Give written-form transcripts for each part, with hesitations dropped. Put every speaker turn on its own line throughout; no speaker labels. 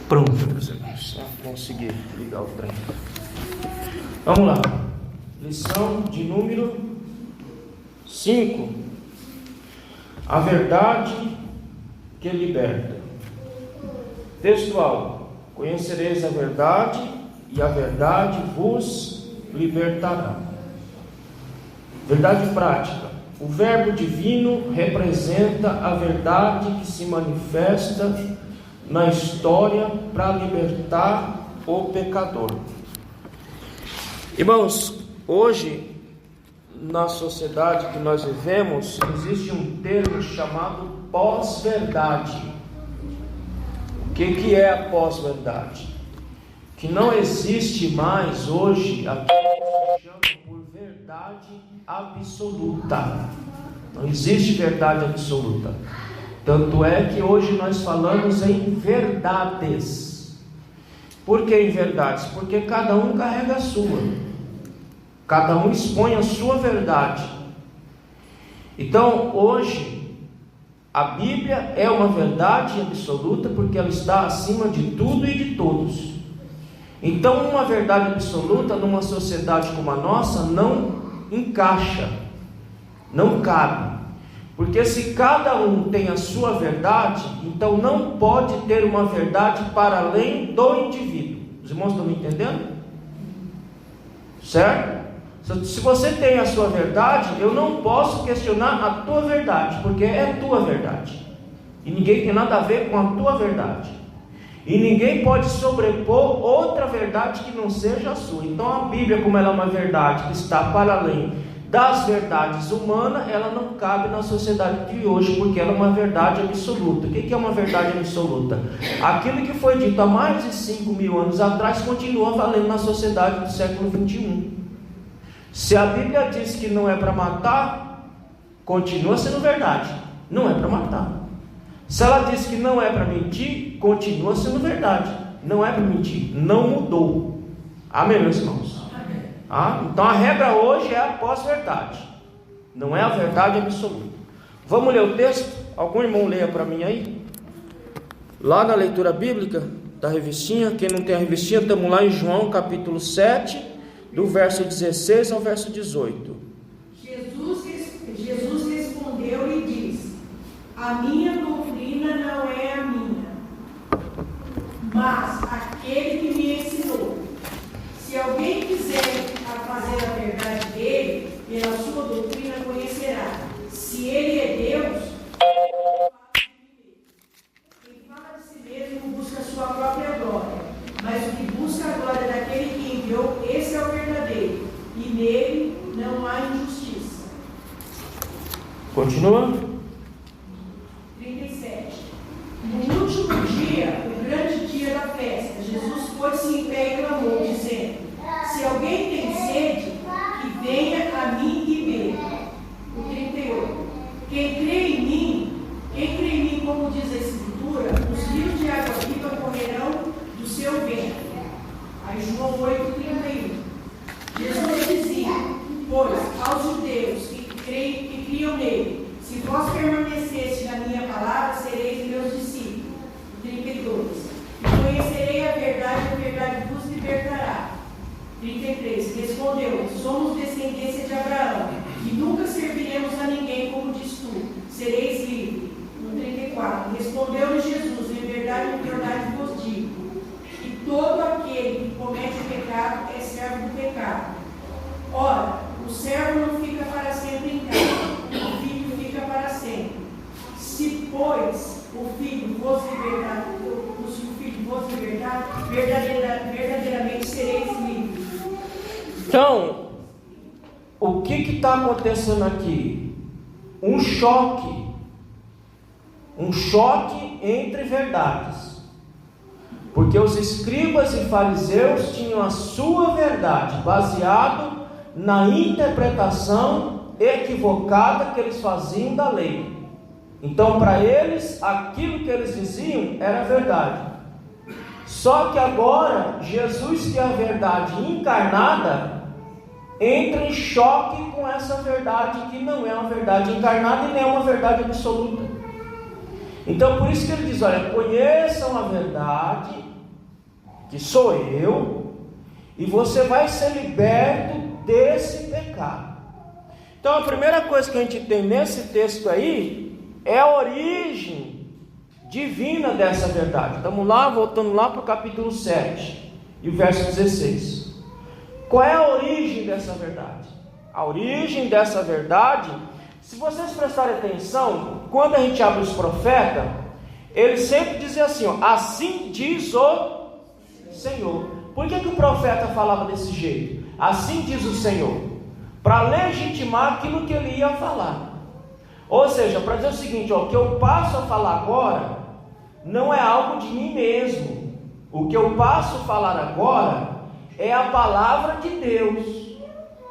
Pronto, meus irmãos. Consegui ligar o trem. Vamos lá. Lição de número 5. A verdade que liberta. Textual. Conhecereis a verdade e a verdade vos libertará. Verdade prática. O verbo divino representa a verdade que se manifesta na história para libertar o pecador. Irmãos, hoje na sociedade que nós vivemos existe um termo chamado pós-verdade. O que é a pós-verdade? Que não existe mais hoje aquilo que se chama por verdade absoluta. Não existe verdade absoluta. Tanto é que hoje nós falamos em verdades. Por que em verdades? Porque cada um carrega a sua. Cada um expõe a sua verdade. Então, hoje, a Bíblia é uma verdade absoluta porque ela está acima de tudo e de todos. Então, uma verdade absoluta numa sociedade como a nossa não encaixa, não cabe. Porque se cada um tem a sua verdade, então não pode ter uma verdade para além do indivíduo. Os irmãos estão me entendendo? Certo? Se você tem a sua verdade, eu não posso questionar a tua verdade, porque é tua verdade. E ninguém tem nada a ver com a tua verdade. E ninguém pode sobrepor outra verdade que não seja a sua. Então a Bíblia, como ela é uma verdade que está para além das verdades humanas, ela não cabe na sociedade de hoje, porque ela é uma verdade absoluta. O que é uma verdade absoluta? Aquilo que foi dito há mais de 5.000 anos atrás continua valendo na sociedade do século 21. Se a Bíblia diz que não é para matar, continua sendo verdade, não é para matar. Se ela diz que não é para mentir, continua sendo verdade, não é para mentir, não mudou. Amém, meus irmãos? Então a regra hoje é a pós-verdade, não é a verdade absoluta. Vamos ler o texto? Algum irmão leia para mim aí? Lá na leitura bíblica da revistinha. Quem não tem a revistinha, estamos lá em João capítulo 7, do verso 16 ao verso 18.
Jesus respondeu e disse: a minha doutrina não é a minha, mas aquele que me ensinou. Se alguém quiser fazer a verdade dele, pela sua doutrina conhecerá se ele é Deus. Quem fala de si mesmo busca a sua própria glória, mas o que busca a glória daquele que enviou, esse é o verdadeiro, e nele não há injustiça.
Continua.
37. No último dia, o grande dia da festa, Jesus pôs-se em pé e clamou, dizendo: se alguém tem sede, que venha a mim e beba. O 38. Quem crê em mim, como diz a Escritura, os rios de água viva correrão do seu ventre. Aí João 8,31. Jesus dizia: pois aos judeus que criam nele, se vós permaneceste na minha palavra, sereis meus discípulos. 32. E conhecerei a verdade vos libertará. 33. Respondeu: somos descendência de Abraão, e nunca serviremos a ninguém, como diz tu, sereis livres. No 34. Respondeu-lhe Jesus: em verdade vos digo, que todo aquele que comete o pecado é servo do pecado. Ora, o servo não fica para sempre em casa, o filho fica para sempre. Se, pois, o filho vos libertar, verdadeiramente sereis livres.
Então, o que está acontecendo aqui? Um choque entre verdades, porque os escribas e fariseus tinham a sua verdade baseado na interpretação equivocada que eles faziam da lei. Então, para eles, aquilo que eles diziam era verdade. Só que agora, Jesus, que é a verdade encarnada, entra em choque com essa verdade que não é uma verdade encarnada e nem é uma verdade absoluta. Então, por isso que ele diz: olha, conheçam a verdade que sou eu, e você vai ser liberto desse pecado. Então a primeira coisa que a gente tem nesse texto aí é a origem divina dessa verdade. Estamos lá, voltando lá para o capítulo 7 e o verso 16. Qual é a origem dessa verdade? A origem dessa verdade, se vocês prestarem atenção, quando a gente abre os profetas, eles sempre dizem assim, ó, assim diz o Senhor. Por que o profeta falava desse jeito? Assim diz o Senhor, para legitimar aquilo que ele ia falar. Ou seja, para dizer o seguinte, ó, o que eu passo a falar agora não é algo de mim mesmo. O que eu passo a falar agora é a palavra de Deus.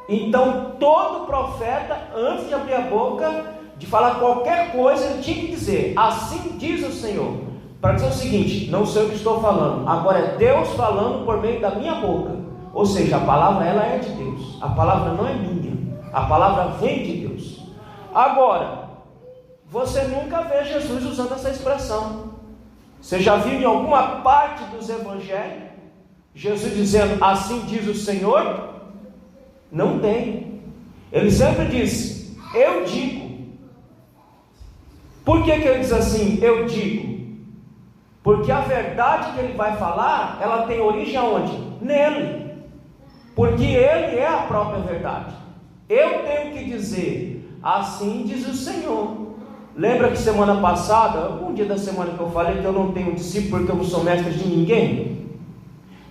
Então todo profeta, antes de abrir a boca, de falar qualquer coisa, ele tinha que dizer, assim diz o Senhor, para dizer o seguinte, não sei o que estou falando, agora é Deus falando por meio da minha boca. Ou seja, a palavra ela é de Deus, a palavra não é minha, a palavra vem de Deus. Agora, você nunca vê Jesus usando essa expressão. Você já viu em alguma parte dos evangelhos Jesus dizendo, assim diz o Senhor? Não tem. Ele sempre diz, eu digo. Por que ele diz assim, eu digo? Porque a verdade que ele vai falar, ela tem origem aonde? Nele. Porque ele é a própria verdade. Eu tenho que dizer, assim diz o Senhor. Lembra que semana passada, algum dia da semana que eu falei que eu não tenho discípulo porque eu não sou mestre de ninguém?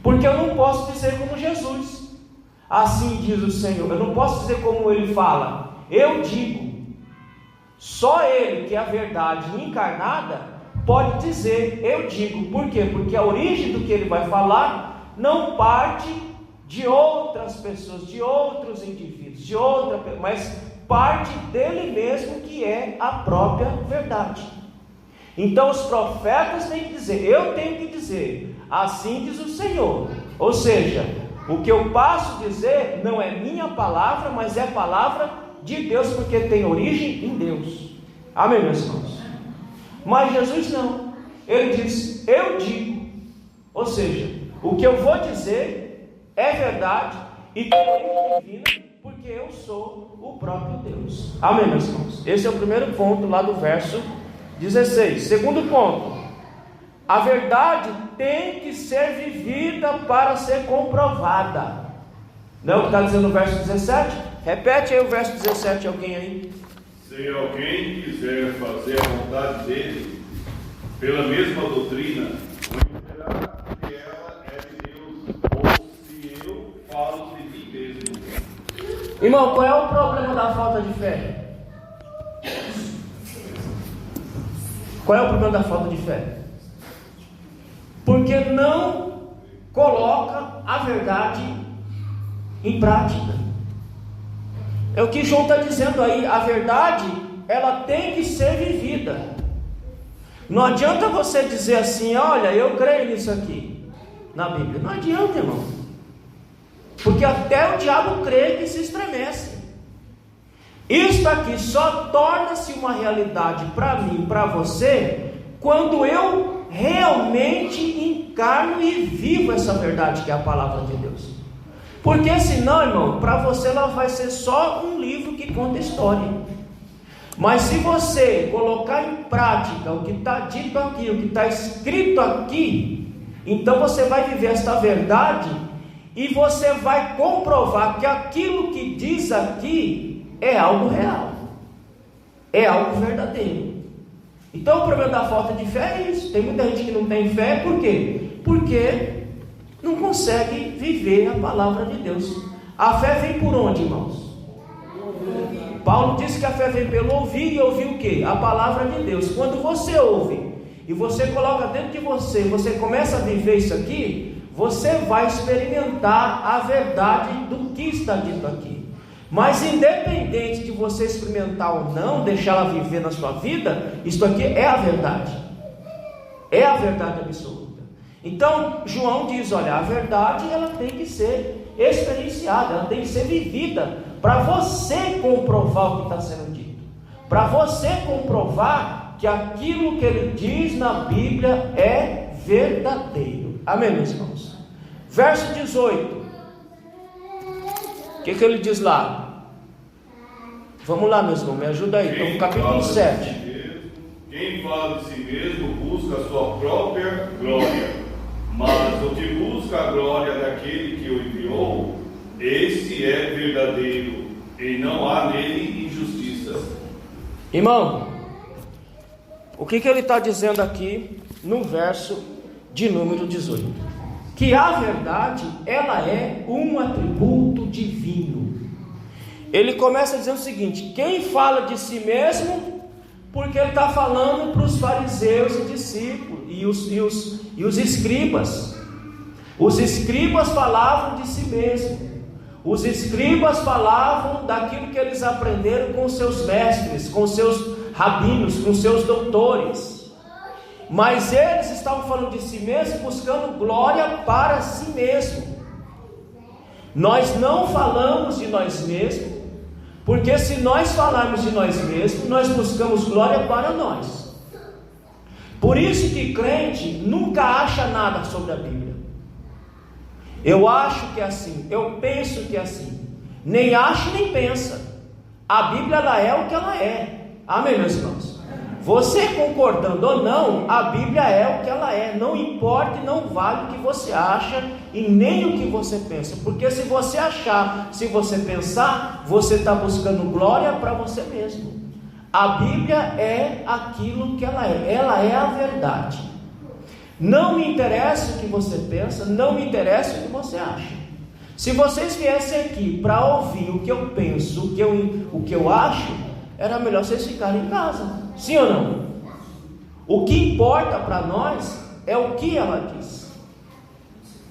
Porque eu não posso dizer como Jesus. Assim diz o Senhor. Eu não posso dizer como ele fala. Eu digo. Só ele, que é a verdade encarnada, pode dizer, eu digo. Por quê? Porque a origem do que ele vai falar não parte de outras pessoas, de outros indivíduos, mas parte dele mesmo, que é a própria verdade. Então os profetas têm que dizer, eu tenho que dizer, assim diz o Senhor. Ou seja, o que eu passo a dizer não é minha palavra, mas é a palavra de Deus, porque tem origem em Deus. Amém, meus irmãos? Mas Jesus não. Ele diz, eu digo. Ou seja, o que eu vou dizer é verdade e tem origem divina, porque eu sou o próprio Deus. Amém, meus irmãos? Esse é o primeiro ponto lá do verso 16. Segundo ponto, a verdade tem que ser vivida para ser comprovada. Não é o que está dizendo no verso 17? Repete aí o verso 17, alguém aí.
Se alguém quiser fazer a vontade dele, pela mesma doutrina, conhecerá que ela é de Deus, ou se eu falo de mim mesmo.
Irmão, qual é o problema da falta de fé? Qual é o problema da falta de fé? Porque não coloca a verdade em prática. É o que João está dizendo aí, a verdade, ela tem que ser vivida. Não adianta você dizer assim, olha, eu creio nisso aqui, na Bíblia. Não adianta, irmão. Porque até o diabo crê que se estremece. Isto aqui só torna-se uma realidade para mim, para você, quando eu realmente encarno e vivo essa verdade que é a palavra de Deus. Porque senão, irmão, para você ela vai ser só um livro que conta história. Mas se você colocar em prática o que está dito aqui, o que está escrito aqui, então você vai viver esta verdade e você vai comprovar que aquilo que diz aqui é algo real, é algo verdadeiro. Então o problema da falta de fé é isso. Tem muita gente que não tem fé, por quê? Porque não consegue viver a palavra de Deus. A fé vem por onde, irmãos? Paulo disse que a fé vem pelo ouvir, e ouvir o quê? A palavra de Deus. Quando você ouve e você coloca dentro de você, você começa a viver isso aqui, você vai experimentar a verdade do que está dito aqui. Mas independente de você experimentar ou não, deixá-la viver na sua vida, isso aqui é a verdade. É a verdade absoluta. Então, João diz, olha, a verdade ela tem que ser experienciada, ela tem que ser vivida, para você comprovar o que está sendo dito, para você comprovar que aquilo que ele diz na Bíblia é verdadeiro. Amém, meus irmãos? Verso 18. O que ele diz lá? Vamos lá, meus irmãos, me ajuda aí. Então, capítulo 7.
Quem fala de si mesmo busca a sua própria glória, mas o que busca a glória daquele que o enviou, esse é verdadeiro, e não há nele injustiça.
Irmão, o que ele está dizendo aqui no verso de número 18? Que a verdade, ela é um atributo divino. Ele começa dizendo o seguinte: quem fala de si mesmo, porque ele está falando para os fariseus e discípulos e os escribas. Os escribas falavam de si mesmo. Os escribas falavam daquilo que eles aprenderam com seus mestres, com seus rabinos, com seus doutores. Mas eles estavam falando de si mesmo, buscando glória para si mesmo. Nós não falamos de nós mesmos, porque se nós falarmos de nós mesmos, nós buscamos glória para nós. Por isso que crente nunca acha nada sobre a Bíblia. Eu acho que é assim, eu penso que é assim. Nem acho nem pensa. A Bíblia, ela é o que ela é. Amém, meus irmãos? Você concordando ou não, a Bíblia é o que ela é. Não importa e não vale o que você acha e nem o que você pensa. Porque se você achar, se você pensar, você está buscando glória para você mesmo. A Bíblia é aquilo que ela é. Ela é a verdade. Não me interessa o que você pensa, não me interessa o que você acha. Se vocês viessem aqui para ouvir o que eu penso, o que eu acho, era melhor vocês ficarem em casa. Sim ou não? O que importa para nós é o que ela diz,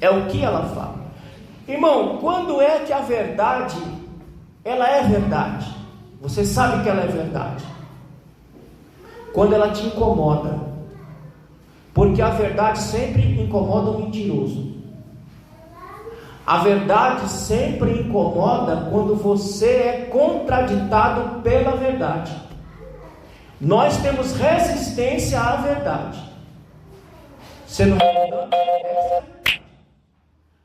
é o que ela fala. Irmão, quando é que a verdade, ela é verdade? Você sabe que ela é verdade quando ela te incomoda. Porque a verdade sempre incomoda o mentiroso. A verdade sempre incomoda quando você é contraditado pela verdade. Nós temos resistência à verdade. Você não entende?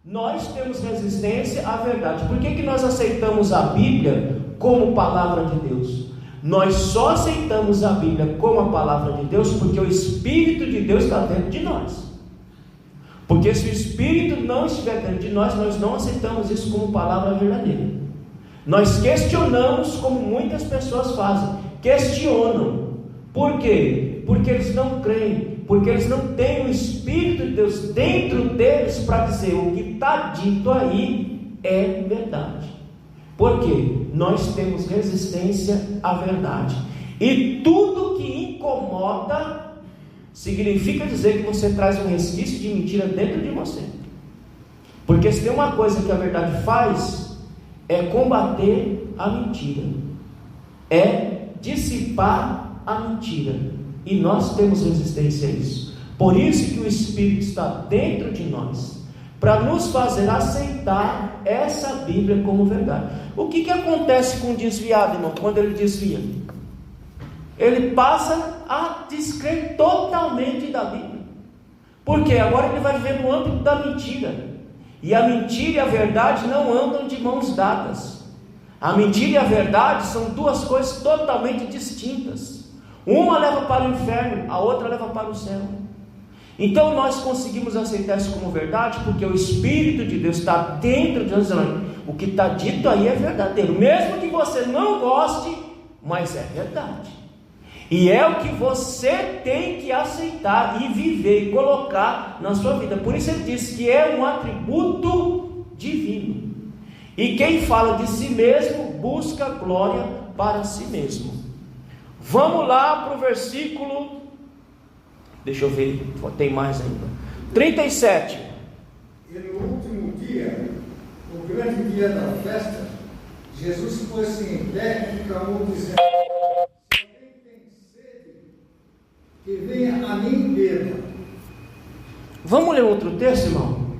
Nós temos resistência à verdade. Por que nós aceitamos a Bíblia como palavra de Deus? Nós só aceitamos a Bíblia como a palavra de Deus porque o Espírito de Deus está dentro de nós. Porque se o Espírito não estiver dentro de nós, nós não aceitamos isso como palavra verdadeira. Nós questionamos como muitas pessoas fazem. Questionam. Por quê? Porque eles não creem. Porque eles não têm o Espírito de Deus dentro deles para dizer o que está dito aí é verdade. Por quê? Nós temos resistência à verdade. E tudo que incomoda significa dizer que você traz um resquício de mentira dentro de você. Porque se tem uma coisa que a verdade faz, é combater a mentira, é dissipar a mentira. E nós temos resistência a isso. Por isso que o Espírito está dentro de nós, para nos fazer aceitar essa Bíblia como verdade. O que acontece com o desviado, irmão, quando ele desvia? Ele passa a descrer totalmente da Bíblia. Por quê? Agora ele vai viver no âmbito da mentira. E a mentira e a verdade não andam de mãos dadas. A mentira e a verdade são duas coisas totalmente distintas. Uma leva para o inferno, a outra leva para o céu. Então nós conseguimos aceitar isso como verdade porque o Espírito de Deus está dentro de nós. O que está dito aí é verdadeiro, mesmo que você não goste, mas é verdade. E é o que você tem que aceitar e viver e colocar na sua vida. Por isso ele diz que é um atributo divino. E quem fala de si mesmo busca glória para si mesmo. Vamos lá para o versículo, deixa eu ver, tem mais ainda, 37.
E no último dia, o grande dia da festa, Jesus pôs-se em pé e clamou dizendo: se alguém tem sede, que venha a mim e beba.
Vamos ler outro texto, irmão?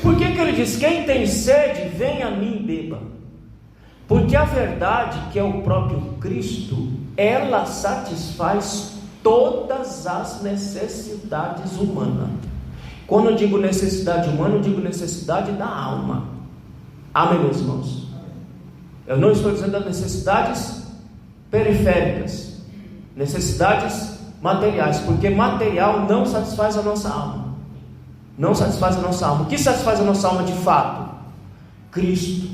Por que ele diz: quem tem sede, venha a mim e beba? Porque a verdade, que é o próprio Cristo, ela satisfaz todas as necessidades humanas. Quando eu digo necessidade humana, eu digo necessidade da alma. Amém, meus irmãos? Eu não estou dizendo das necessidades periféricas, necessidades materiais, porque material não satisfaz a nossa alma. Não satisfaz a nossa alma. O que satisfaz a nossa alma de fato? Cristo,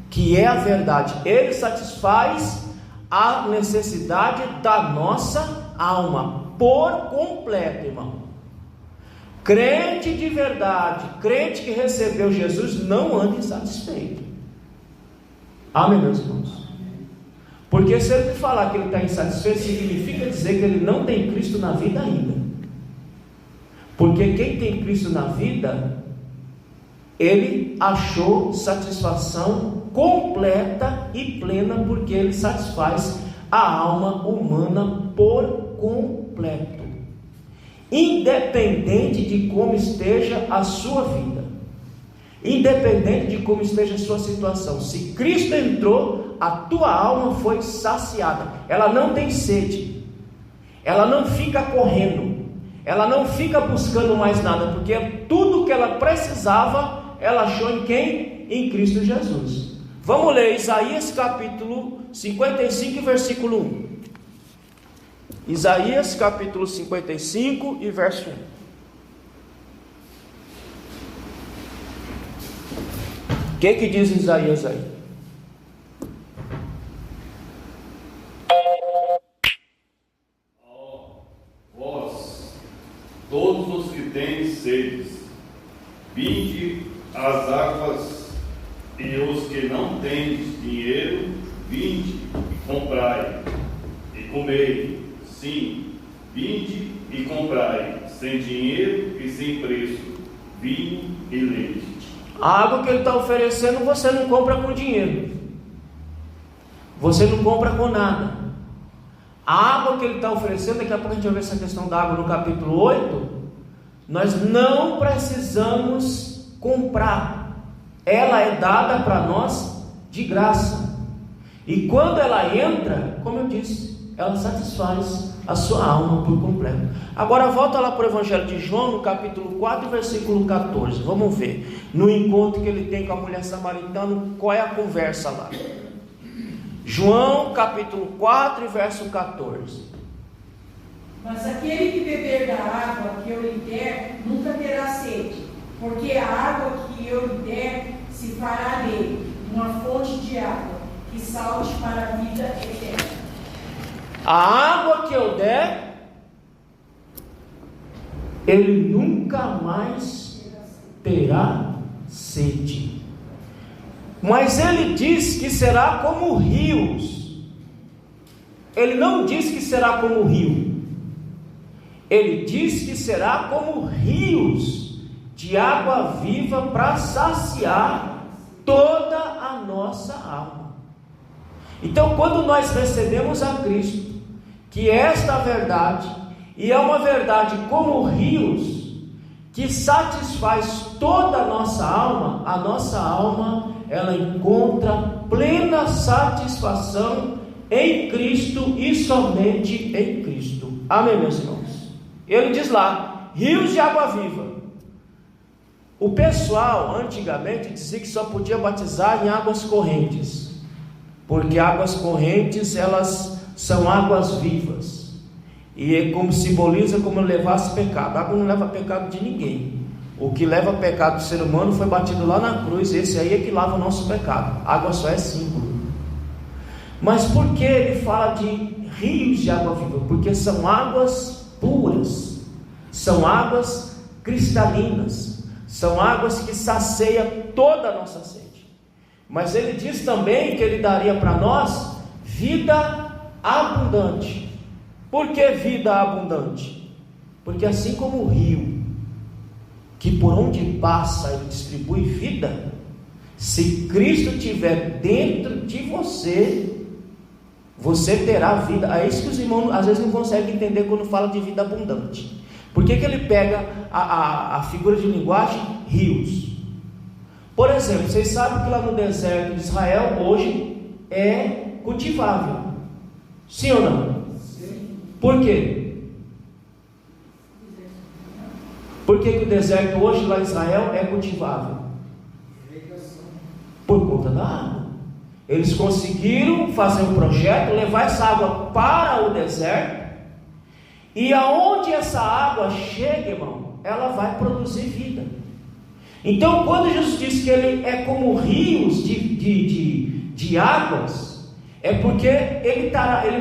que é a verdade. Ele satisfaz a necessidade da nossa alma por completo, irmão. Crente de verdade, crente que recebeu Jesus, não anda insatisfeito. Amém, meus irmãos? Porque se ele falar que ele está insatisfeito, significa dizer que ele não tem Cristo na vida ainda. Porque quem tem Cristo na vida, ele achou satisfação completa e plena, porque ele satisfaz a alma humana por completo, independente de como esteja a sua vida, independente de como esteja a sua situação. Se Cristo entrou, a tua alma foi saciada. Ela não tem sede, ela não fica correndo, ela não fica buscando mais nada, porque tudo que ela precisava, ela achou em quem? Em Cristo Jesus. Vamos ler Isaías capítulo 55 versículo 1. Isaías capítulo 55 e verso 1. O que diz Isaías aí?
Vós, todos os que têm sedes, vinde às águas, e os que não têm dinheiro, vinde, comprai, e comei. Sim, vinde e comprai, sem dinheiro e sem preço, vinho e leite.
A água que ele está oferecendo, você não compra com dinheiro, você não compra com nada. A água que ele está oferecendo, daqui a pouco a gente vai ver essa questão da água no capítulo 8. Nós não precisamos comprar, ela é dada para nós de graça. E quando ela entra, como eu disse, ela satisfaz a sua alma por completo. Agora volta lá para o Evangelho de João, no capítulo 4, versículo 14. Vamos ver, no encontro que ele tem com a mulher samaritana, qual é a conversa lá. João capítulo 4, verso 14.
Mas aquele que beber da água que eu lhe der, nunca terá sede, porque a água que eu lhe der se fará nele uma fonte de água que salte para a vida eterna.
A água que eu der, ele nunca mais terá sede. Mas ele diz que será como rios. Ele não diz que será como rio. Ele diz que será como rios de água viva para saciar toda a nossa alma. Então, quando nós recebemos a Cristo, que é esta verdade, e é uma verdade como rios, que satisfaz toda a nossa alma, ela encontra plena satisfação em Cristo e somente em Cristo. Amém, meus irmãos? Ele diz lá, rios de água viva. O pessoal antigamente dizia que só podia batizar em águas correntes, porque águas correntes, elas são águas vivas, e é como simboliza como levasse pecado. A água não leva pecado de ninguém. O que leva pecado do ser humano foi batido lá na cruz. Esse aí é que lava o nosso pecado. A água só é símbolo. Mas por que ele fala de rios de água viva? Porque são águas puras, são águas cristalinas, são águas que saciam toda a nossa sede. Mas ele diz também que ele daria para nós vida abundante. Por que vida abundante? Porque assim como o rio, que por onde passa ele distribui vida, se Cristo estiver dentro de você, você terá vida. É isso que os irmãos às vezes não conseguem entender quando fala de vida abundante. Por que ele pega a figura de linguagem rios? Por exemplo, vocês sabem que lá no deserto de Israel hoje é cultivável, sim ou não? Sim. Por quê? Por que o deserto hoje lá em Israel é cultivável? Por conta da água. Eles conseguiram fazer um projeto, levar essa água para o deserto, e aonde essa água chega, irmão, ela vai produzir vida. Então, quando Jesus diz que ele é como rios de águas, é porque ele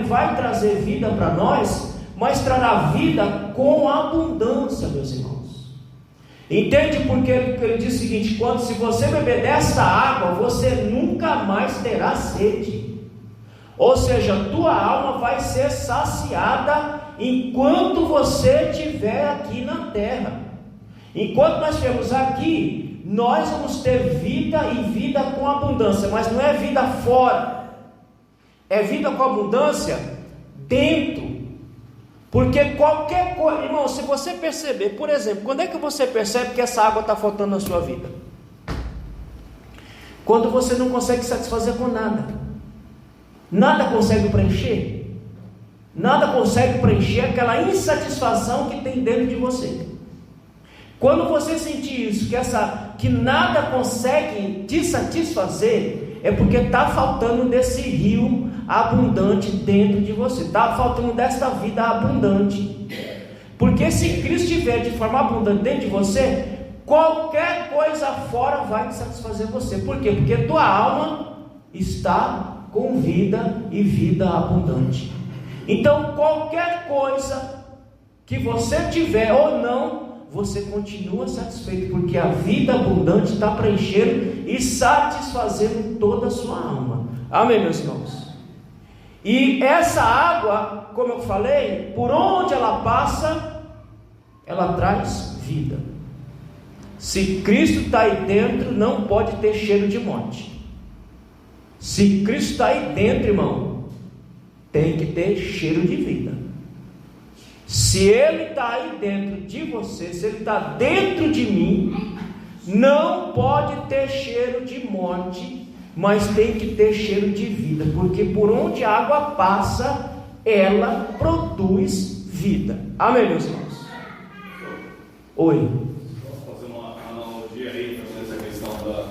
vai trazer vida para nós, mas trará vida com abundância, meus irmãos. Entende? Porque ele diz o seguinte: se você beber dessa água, você nunca mais terá sede. Ou seja, a tua alma vai ser saciada enquanto você estiver aqui na terra. Enquanto nós estivermos aqui, nós vamos ter vida e vida com abundância. Mas não é vida fora, é vida com abundância dentro. Porque qualquer coisa, irmão, se você perceber, por exemplo, quando é que você percebe que essa água está faltando na sua vida? Quando você não consegue satisfazer com nada. Nada consegue preencher. Nada consegue preencher aquela insatisfação que tem dentro de você. Quando você sentir isso, que nada consegue te satisfazer, é porque está faltando desse rio abundante dentro de você, está faltando dessa vida abundante. Porque se Cristo estiver de forma abundante dentro de você, qualquer coisa fora vai te satisfazer você. Por quê? Porque tua alma está com vida e vida abundante. Então qualquer coisa que você tiver ou não, você continua satisfeito, porque a vida abundante está preenchendo e satisfazendo toda a sua alma. Amém, meus irmãos? E essa água, como eu falei, por onde ela passa, ela traz vida. Se Cristo está aí dentro, não pode ter cheiro de morte. Se Cristo está aí dentro, irmão, tem que ter cheiro de vida. Se Ele está aí dentro de você, se Ele está dentro de mim, não pode ter cheiro de morte, mas tem que ter cheiro de vida, porque por onde a água passa, ela produz vida. Amém, meus irmãos? Oi.
Posso fazer uma analogia aí nessa questão da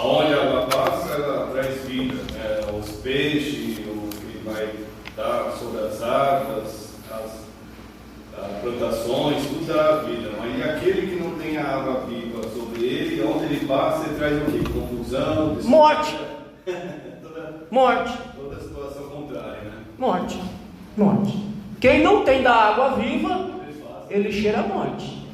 onde a água passa, ela traz vida, né? Os peixes, o que vai dar sobre as águas, as plantações, tudo dá vida, mas e aquele que não tem a água viva sobre ele, onde ele passa, ele traz o quê? Confusão,
morte. Morte.
Toda a situação contrária, né?
Morte. Quem não tem da água viva, ele cheira a morte.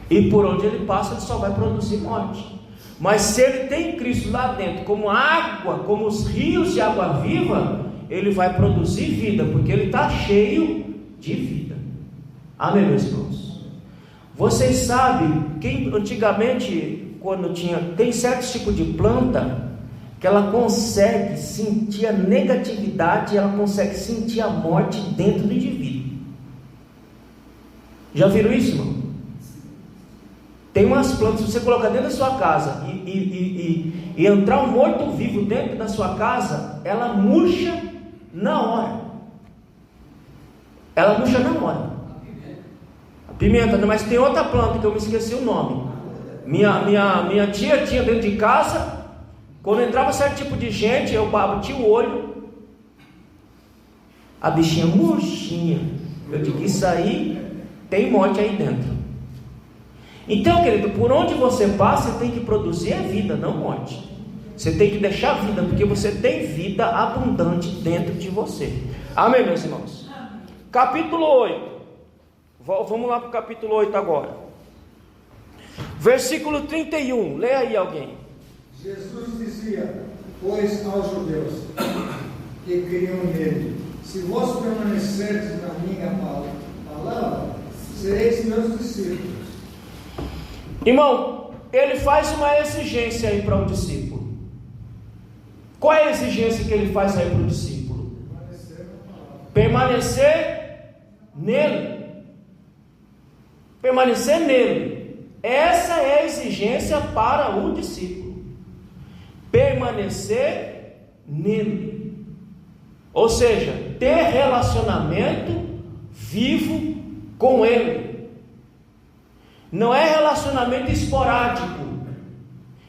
E por onde ele passa, ele só vai produzir morte. Mas se ele tem Cristo lá dentro, como água, como os rios de água viva, ele vai produzir vida, porque ele está cheio de vida. Amém, meus irmãos? Vocês sabem que antigamente, tem certos tipos de planta que ela consegue sentir a negatividade, ela consegue sentir a morte dentro do indivíduo. Já viram isso, irmão? Tem umas plantas, se você colocar dentro da sua casa e entrar um morto-vivo dentro da sua casa, ela murcha na hora. Ela murcha na hora. A pimenta, mas tem outra planta que eu me esqueci o nome. Minha tia tinha dentro de casa. Quando entrava certo tipo de gente, eu batia o olho, a bichinha murchinha. Eu digo, isso aí tem morte aí dentro. Então, querido, por onde você passa, você tem que produzir a vida, não morte. Você tem que deixar vida, porque você tem vida abundante dentro de você. Amém, meus irmãos? Capítulo 8. Vamos lá para o capítulo 8 agora. Versículo 31. Lê aí alguém.
Jesus dizia, pois, aos judeus que criam nele: se vós permanecerdes na minha palavra, sereis meus discípulos.
Irmão, ele faz uma exigência aí para o discípulo. Qual é a exigência que ele faz aí para o discípulo? Permanecer nele. Permanecer nele. Essa é a exigência para o discípulo. Permanecer nele. Ou seja, ter relacionamento vivo com ele. Não é relacionamento esporádico,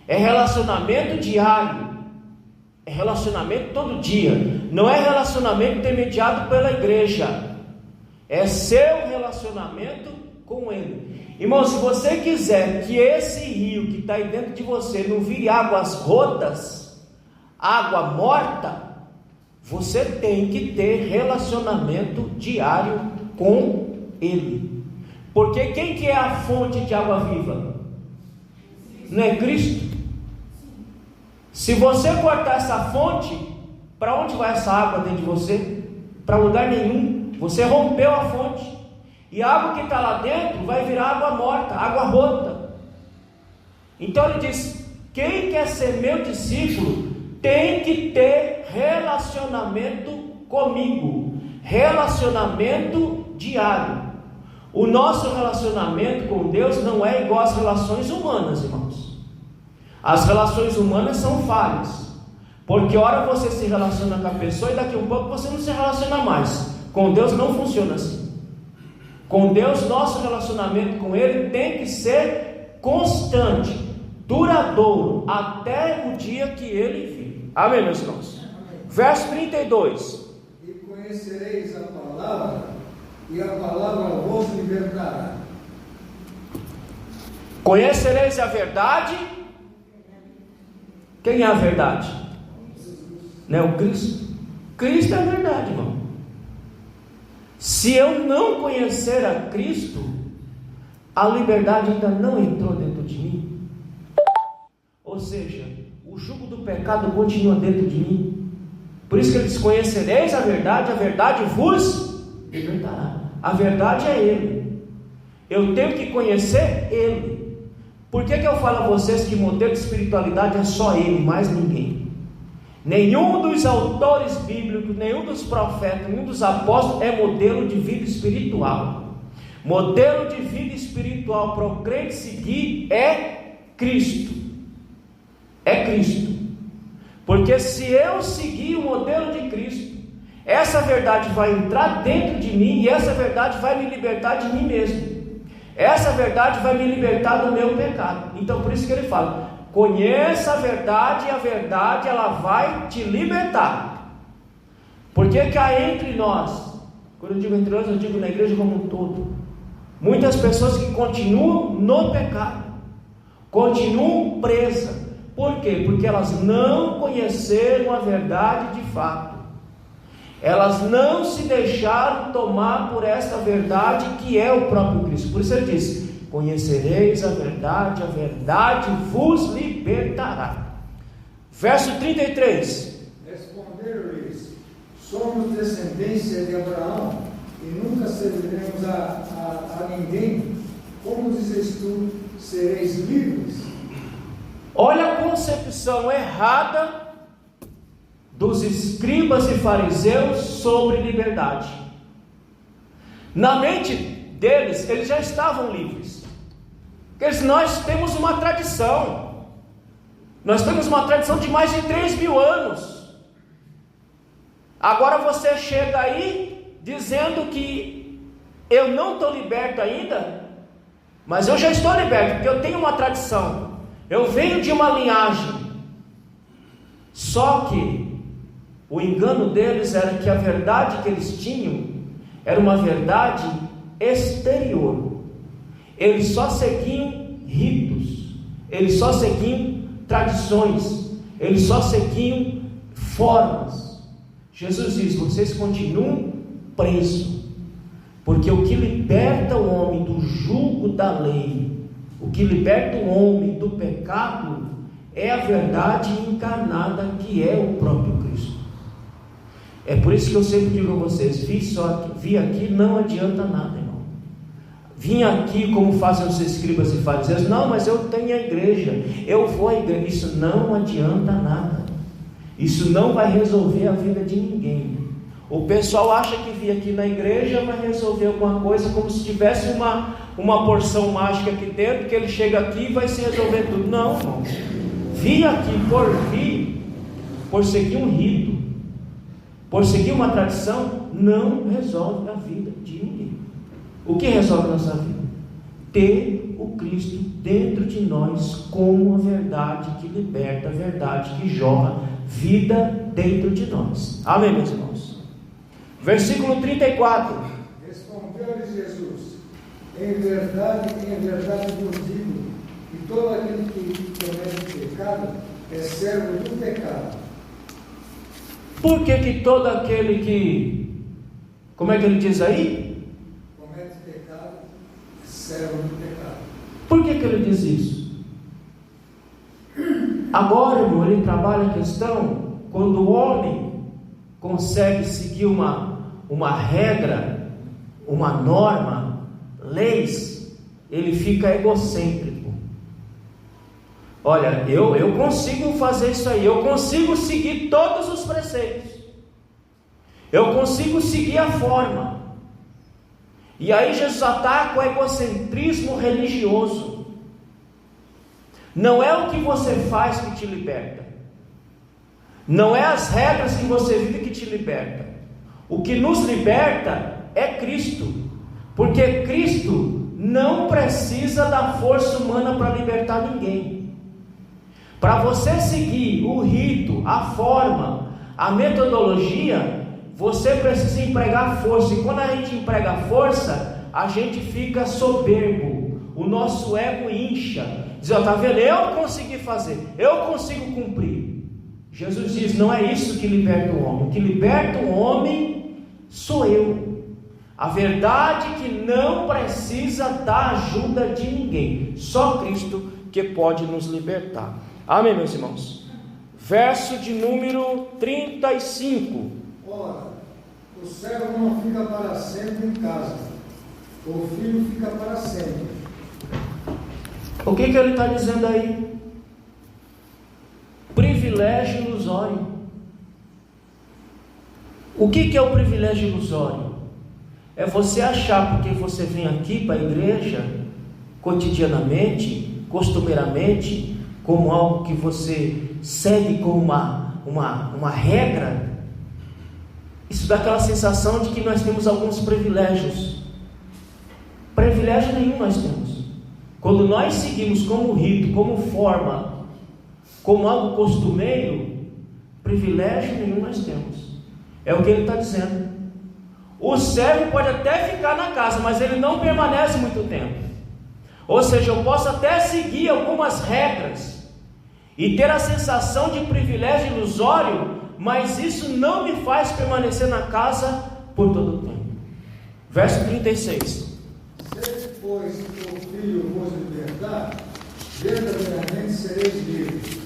é relacionamento diário, é relacionamento todo dia. Não é relacionamento intermediado pela igreja, é seu relacionamento com Ele. Irmão, se você quiser que esse rio que está aí dentro de você não vire águas rotas, água morta, você tem que ter relacionamento diário com Ele. Porque quem que é a fonte de água viva? Não é Cristo? Se você cortar essa fonte, para onde vai essa água dentro de você? Para lugar nenhum. Você rompeu a fonte. E a água que está lá dentro vai virar água morta, água rota. Então ele diz: quem quer ser meu discípulo tem que ter relacionamento comigo, relacionamento diário. O nosso relacionamento com Deus não é igual às relações humanas, irmãos. As relações humanas são falhas, porque ora você se relaciona com a pessoa e daqui a um pouco você não se relaciona mais. Com Deus não funciona assim. Com Deus, nosso relacionamento com Ele tem que ser constante, duradouro, até o dia que Ele vir. Amém, meus irmãos? Verso 32.
E conhecereis a palavra, e a palavra vos libertará.
Conhecereis a verdade. Quem é a verdade? Não é o Cristo? Cristo é a verdade, irmão. Se eu não conhecer a Cristo, a liberdade ainda não entrou dentro de mim. Ou seja, o jugo do pecado continua dentro de mim. Por isso que ele diz: conhecereis a verdade vos libertará. A verdade é Ele. Eu tenho que conhecer Ele. Por que eu falo a vocês que modelo de espiritualidade é só Ele, mais ninguém? Nenhum dos autores bíblicos, nenhum dos profetas, nenhum dos apóstolos é modelo de vida espiritual. Modelo de vida espiritual para o crente seguir é Cristo. É Cristo. Porque se eu seguir o modelo de Cristo, essa verdade vai entrar dentro de mim e essa verdade vai me libertar de mim mesmo. Essa verdade vai me libertar do meu pecado. Então por isso que ele fala: conheça a verdade e a verdade ela vai te libertar. Porque cá entre nós, quando eu digo entre nós, eu digo na igreja como um todo, muitas pessoas que continuam no pecado, continuam presas. Por quê? Porque elas não conheceram a verdade de fato. Elas não se deixaram tomar por esta verdade que é o próprio Cristo. Por isso ele diz: conhecereis a verdade vos libertará. Verso 33.
Responderam-lhes: somos descendência de Abraão e nunca serviremos a ninguém. Como dizes tu, sereis livres?
Olha a concepção errada dos escribas e fariseus sobre liberdade. Na mente deles, eles já estavam livres. Nós temos uma tradição. Nós temos uma tradição de mais de 3.000 anos. Agora você chega aí dizendo que eu não estou liberto ainda, mas eu já estou liberto, porque eu tenho uma tradição. Eu venho de uma linhagem. Só que o engano deles era que a verdade que eles tinham era uma verdade exterior. Eles só seguiam ritos, eles só seguiam tradições, eles só seguiam formas. Jesus diz: vocês continuam presos, porque o que liberta o homem do jugo da lei, o que liberta o homem do pecado, é a verdade encarnada, que é o próprio Cristo. É por isso que eu sempre digo a vocês: vir aqui não adianta nada, irmão. Vim aqui como fazem os escribas e fariseus: não, mas eu tenho a igreja, eu vou à igreja. Isso não adianta nada. Isso não vai resolver a vida de ninguém. O pessoal acha que vir aqui na igreja vai resolver alguma coisa, como se tivesse uma porção mágica aqui dentro, que ele chega aqui e vai se resolver tudo. Não, irmão. Vir aqui por seguir um rito, por seguir uma tradição, não resolve a vida de ninguém. O que resolve a nossa vida? Ter o Cristo dentro de nós como a verdade que liberta, a verdade que jorra vida dentro de nós. Amém, meus irmãos? Versículo 34.
Respondeu-lhe Jesus: em verdade vos digo, que todo aquele que comete pecado é servo do pecado.
Por que todo aquele que, como é que ele diz aí?
Comete pecado, é servo do pecado.
Por que ele diz isso? Agora, irmão, ele trabalha a questão quando o homem consegue seguir uma regra, uma norma, leis, ele fica egocêntrico. Olha, eu consigo fazer isso aí, eu consigo seguir todos os preceitos, eu consigo seguir a forma. E aí Jesus ataca o egocentrismo religioso. Não é o que você faz que te liberta, não é as regras que você vive que te liberta. O que nos liberta é Cristo, porque Cristo não precisa da força humana para libertar ninguém. Para você seguir o rito, a forma, a metodologia, você precisa empregar força. E quando a gente emprega força, a gente fica soberbo, o nosso ego incha, diz: ó, tá vendo, eu consegui fazer, eu consigo cumprir. Jesus diz: não é isso que liberta o homem, o que liberta o homem sou eu. A verdade é que não precisa da ajuda de ninguém, só Cristo que pode nos libertar. Amém, meus irmãos? Verso de número 35.
Ora, o servo não fica para sempre em casa, o filho fica para sempre.
O que ele está dizendo aí? Privilégio ilusório. O que é o privilégio ilusório? É você achar, porque você vem aqui para a igreja cotidianamente, costumeiramente, como algo que você segue como uma regra, isso dá aquela sensação de que nós temos alguns privilégios. Privilégio nenhum nós temos. Quando nós seguimos como rito, como forma, como algo costumeiro, privilégio nenhum nós temos. É o que ele está dizendo. O servo pode até ficar na casa, mas ele não permanece muito tempo. Ou seja, eu posso até seguir algumas regras e ter a sensação de privilégio ilusório, mas isso não me faz permanecer na casa por todo o tempo. Verso 36.
Se, pois, o Filho vos libertar, verdadeiramente sereis livres.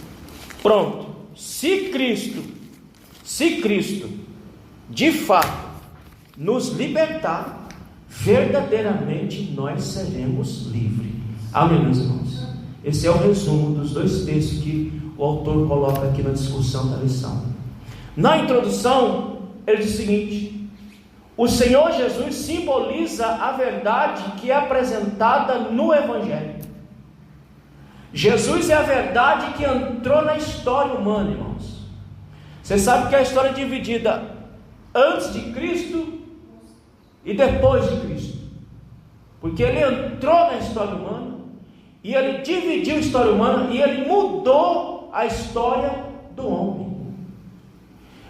Pronto. Se Cristo, de fato, nos libertar, verdadeiramente nós seremos livres. Amém, meus irmãos? Esse é o resumo dos dois textos que o autor coloca aqui na discussão da lição. Na introdução, ele diz o seguinte: o Senhor Jesus simboliza a verdade que é apresentada no Evangelho. Jesus é a verdade que entrou na história humana, irmãos. Você sabe que a história é dividida antes de Cristo e depois de Cristo, porque ele entrou na história humana e ele dividiu a história humana e ele mudou a história do homem.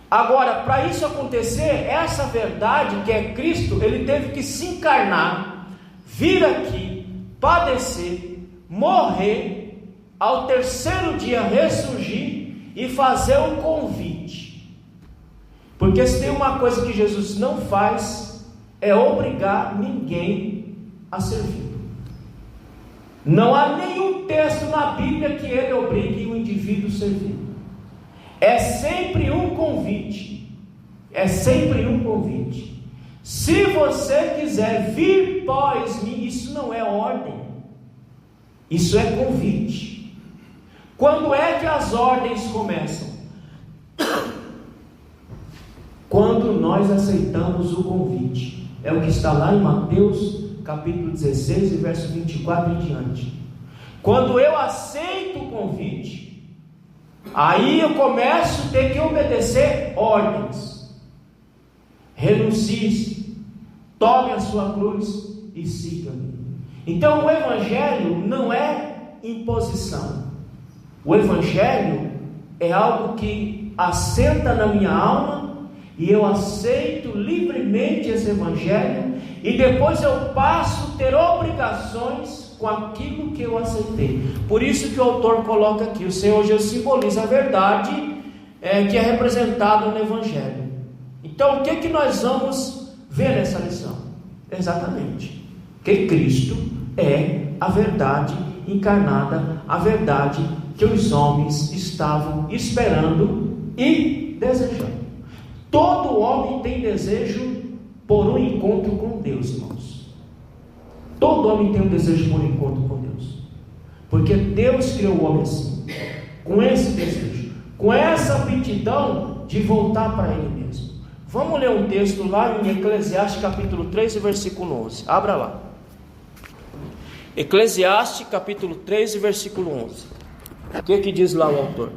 Agora, para isso acontecer, essa verdade que é Cristo, ele teve que se encarnar, vir aqui, padecer, morrer, ao terceiro dia ressurgir e fazer um convite. Porque se tem uma coisa que Jesus não faz, é obrigar ninguém a servir. Não há nenhum texto na Bíblia que ele obrigue o indivíduo a servir. É sempre um convite. É sempre um convite. Se você quiser vir após mim, isso não é ordem, isso é convite. Quando é que as ordens começam? Quando nós aceitamos o convite. É o que está lá em Mateus capítulo 16 e verso 24 em diante. Quando eu aceito o convite, aí eu começo a ter que obedecer ordens. Renuncie, tome a sua cruz e siga-me. Então o Evangelho não é imposição. O Evangelho é algo que assenta na minha alma e eu aceito livremente esse Evangelho, e depois eu passo a ter obrigações com aquilo que eu aceitei. Por isso que o autor coloca aqui: o Senhor Jesus simboliza a verdade que é representada no Evangelho. Então o que nós vamos ver nessa lição? Exatamente que Cristo é a verdade encarnada, a verdade que os homens estavam esperando e desejando. Todo homem tem desejo por um encontro com Deus, irmãos. Todo homem tem um desejo por um encontro com Deus, porque Deus criou o homem assim, com esse desejo, com essa aptidão de voltar para Ele mesmo. Vamos ler um texto lá em Eclesiastes capítulo 3 e versículo 11. Abra lá. Eclesiastes capítulo 3 e versículo 11. O que diz lá o autor?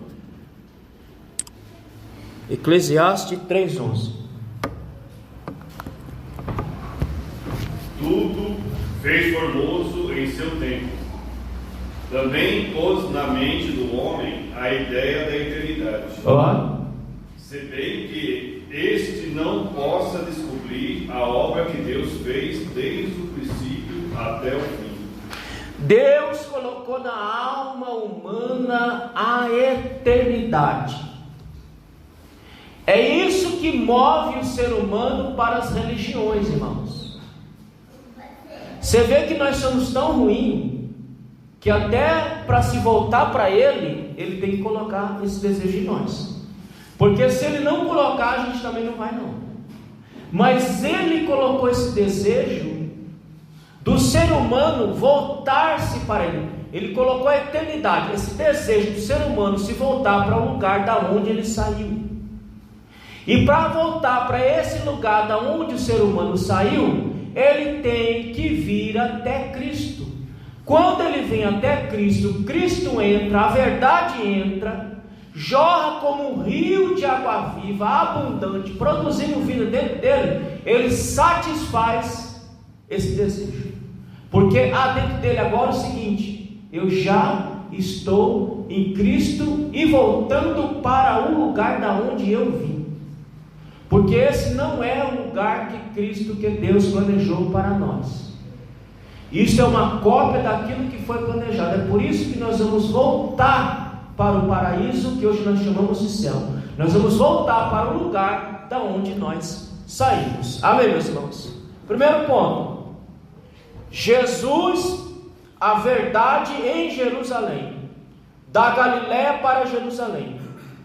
Eclesiastes 3:11.
Tudo fez formoso em seu tempo. Também pôs na mente do homem a ideia da eternidade. Se bem que este não possa descobrir a obra que Deus fez desde o princípio até o fim.
Deus colocou na alma humana a eternidade. É isso que move o ser humano para as religiões, irmãos. Você vê que nós somos tão ruins que até para se voltar para Ele, Ele tem que colocar esse desejo em nós. Porque se Ele não colocar, a gente também não vai não. Mas Ele colocou esse desejo do ser humano voltar-se para Ele. Ele colocou a eternidade, esse desejo do ser humano se voltar para o lugar da onde ele saiu. E para voltar para esse lugar da onde o ser humano saiu, ele tem que vir até Cristo. Quando ele vem até Cristo, Cristo entra, a verdade entra, jorra como um rio de água viva, abundante, produzindo vida dentro dele. Ele satisfaz esse desejo, porque há dentro dele agora o seguinte: eu já estou em Cristo e voltando para o lugar da onde eu vim. Porque esse não é o lugar que Cristo, que Deus planejou para nós. Isso é uma cópia daquilo que foi planejado. É por isso que nós vamos voltar para o paraíso, que hoje nós chamamos de céu. Nós vamos voltar para o lugar da onde nós saímos. Amém, meus irmãos? Primeiro ponto: Jesus, a verdade em Jerusalém. Da Galiléia para Jerusalém.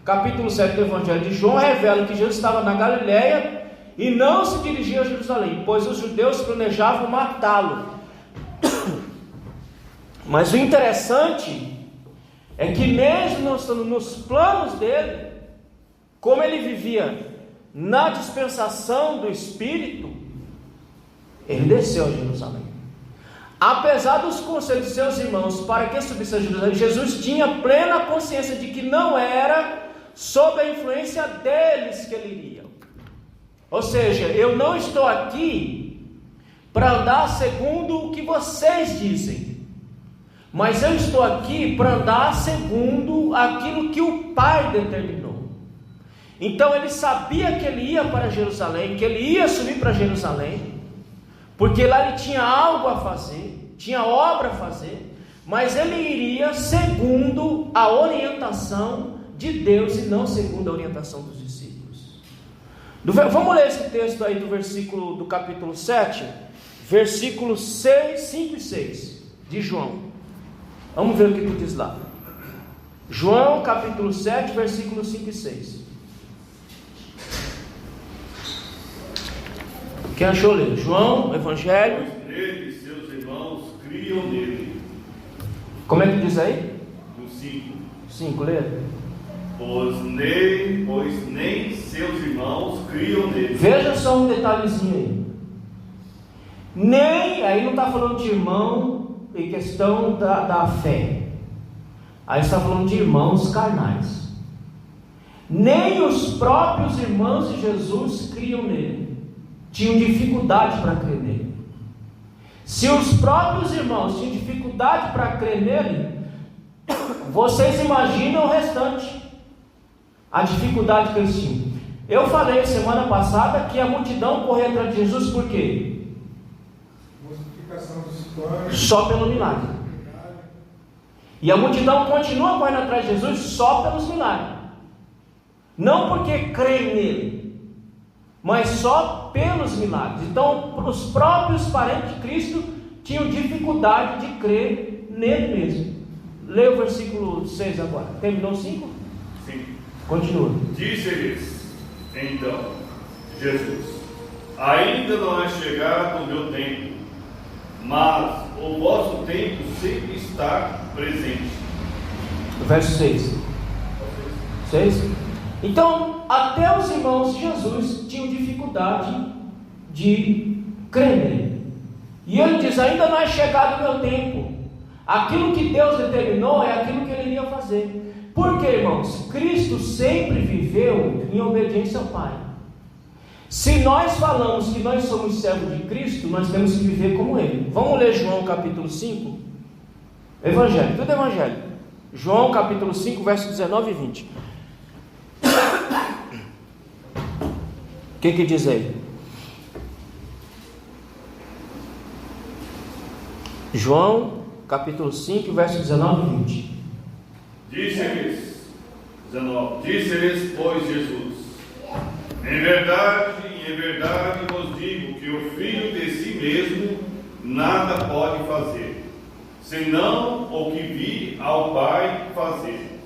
Capítulo 7 do Evangelho de João revela que Jesus estava na Galiléia e não se dirigia a Jerusalém, pois os judeus planejavam matá-lo. Mas o interessante é que mesmo não estando nos planos dele, como ele vivia na dispensação do Espírito, ele desceu a Jerusalém. Apesar dos conselhos de seus irmãos para que subisse a Jerusalém, Jesus tinha plena consciência de que não era sob a influência deles que ele iria. Ou seja, eu não estou aqui para andar segundo o que vocês dizem, mas eu estou aqui para andar segundo aquilo que o Pai determinou. Então ele sabia que ele ia para Jerusalém, que ele ia subir para Jerusalém, porque lá ele tinha algo a fazer, tinha obra a fazer, mas ele iria segundo a orientação de Deus e não segundo a orientação dos discípulos. Vamos ler esse texto aí do capítulo 7, versículos 5 e 6 de João. Vamos ver o que diz lá. João capítulo 7, versículos 5 e 6. Quem achou ler? João, Evangelho.
Pois nele seus irmãos criam nele.
Como é que diz aí?
No 5.
5, lê.
Pois nem seus irmãos criam nele.
Veja só um detalhezinho aí. Nem, aí não está falando de irmão em questão da fé. Aí está falando de irmãos carnais. Nem os próprios irmãos de Jesus criam nele. Tinham dificuldade para crer nele. Se os próprios irmãos tinham dificuldade para crer nele, vocês imaginam o restante, a dificuldade que eles tinham. Eu falei semana passada que a multidão corria atrás de Jesus por quê?
Multiplicação dos pães.
Só pelo milagre. E a multidão continua correndo atrás de Jesus só pelos milagres. Não porque creem nele, mas só pelos milagres. Então, os próprios parentes de Cristo tinham dificuldade de crer nele mesmo. Leia o versículo 6 agora. Terminou o 5?
Sim.
Continua.
Disse-lhes, então, Jesus: ainda não é chegado o meu tempo, mas o vosso tempo sempre está presente.
Verso 6. 6? Então, até os irmãos de Jesus tinham dificuldade de crer nele. E ele diz: ainda não é chegado o meu tempo. Aquilo que Deus determinou é aquilo que ele iria fazer. Por quê, irmãos? Cristo sempre viveu em obediência ao Pai. Se nós falamos que nós somos servos de Cristo, nós temos que viver como Ele. Vamos ler João capítulo 5? Evangelho, tudo Evangelho. João capítulo 5, versos 19 e 20. O que diz aí? João capítulo 5, versos 19 e 20.
Disse-lhes, 19, disse-lhes, pois, Jesus: em verdade vos digo que o Filho de si mesmo nada pode fazer, senão o que vi ao Pai fazer.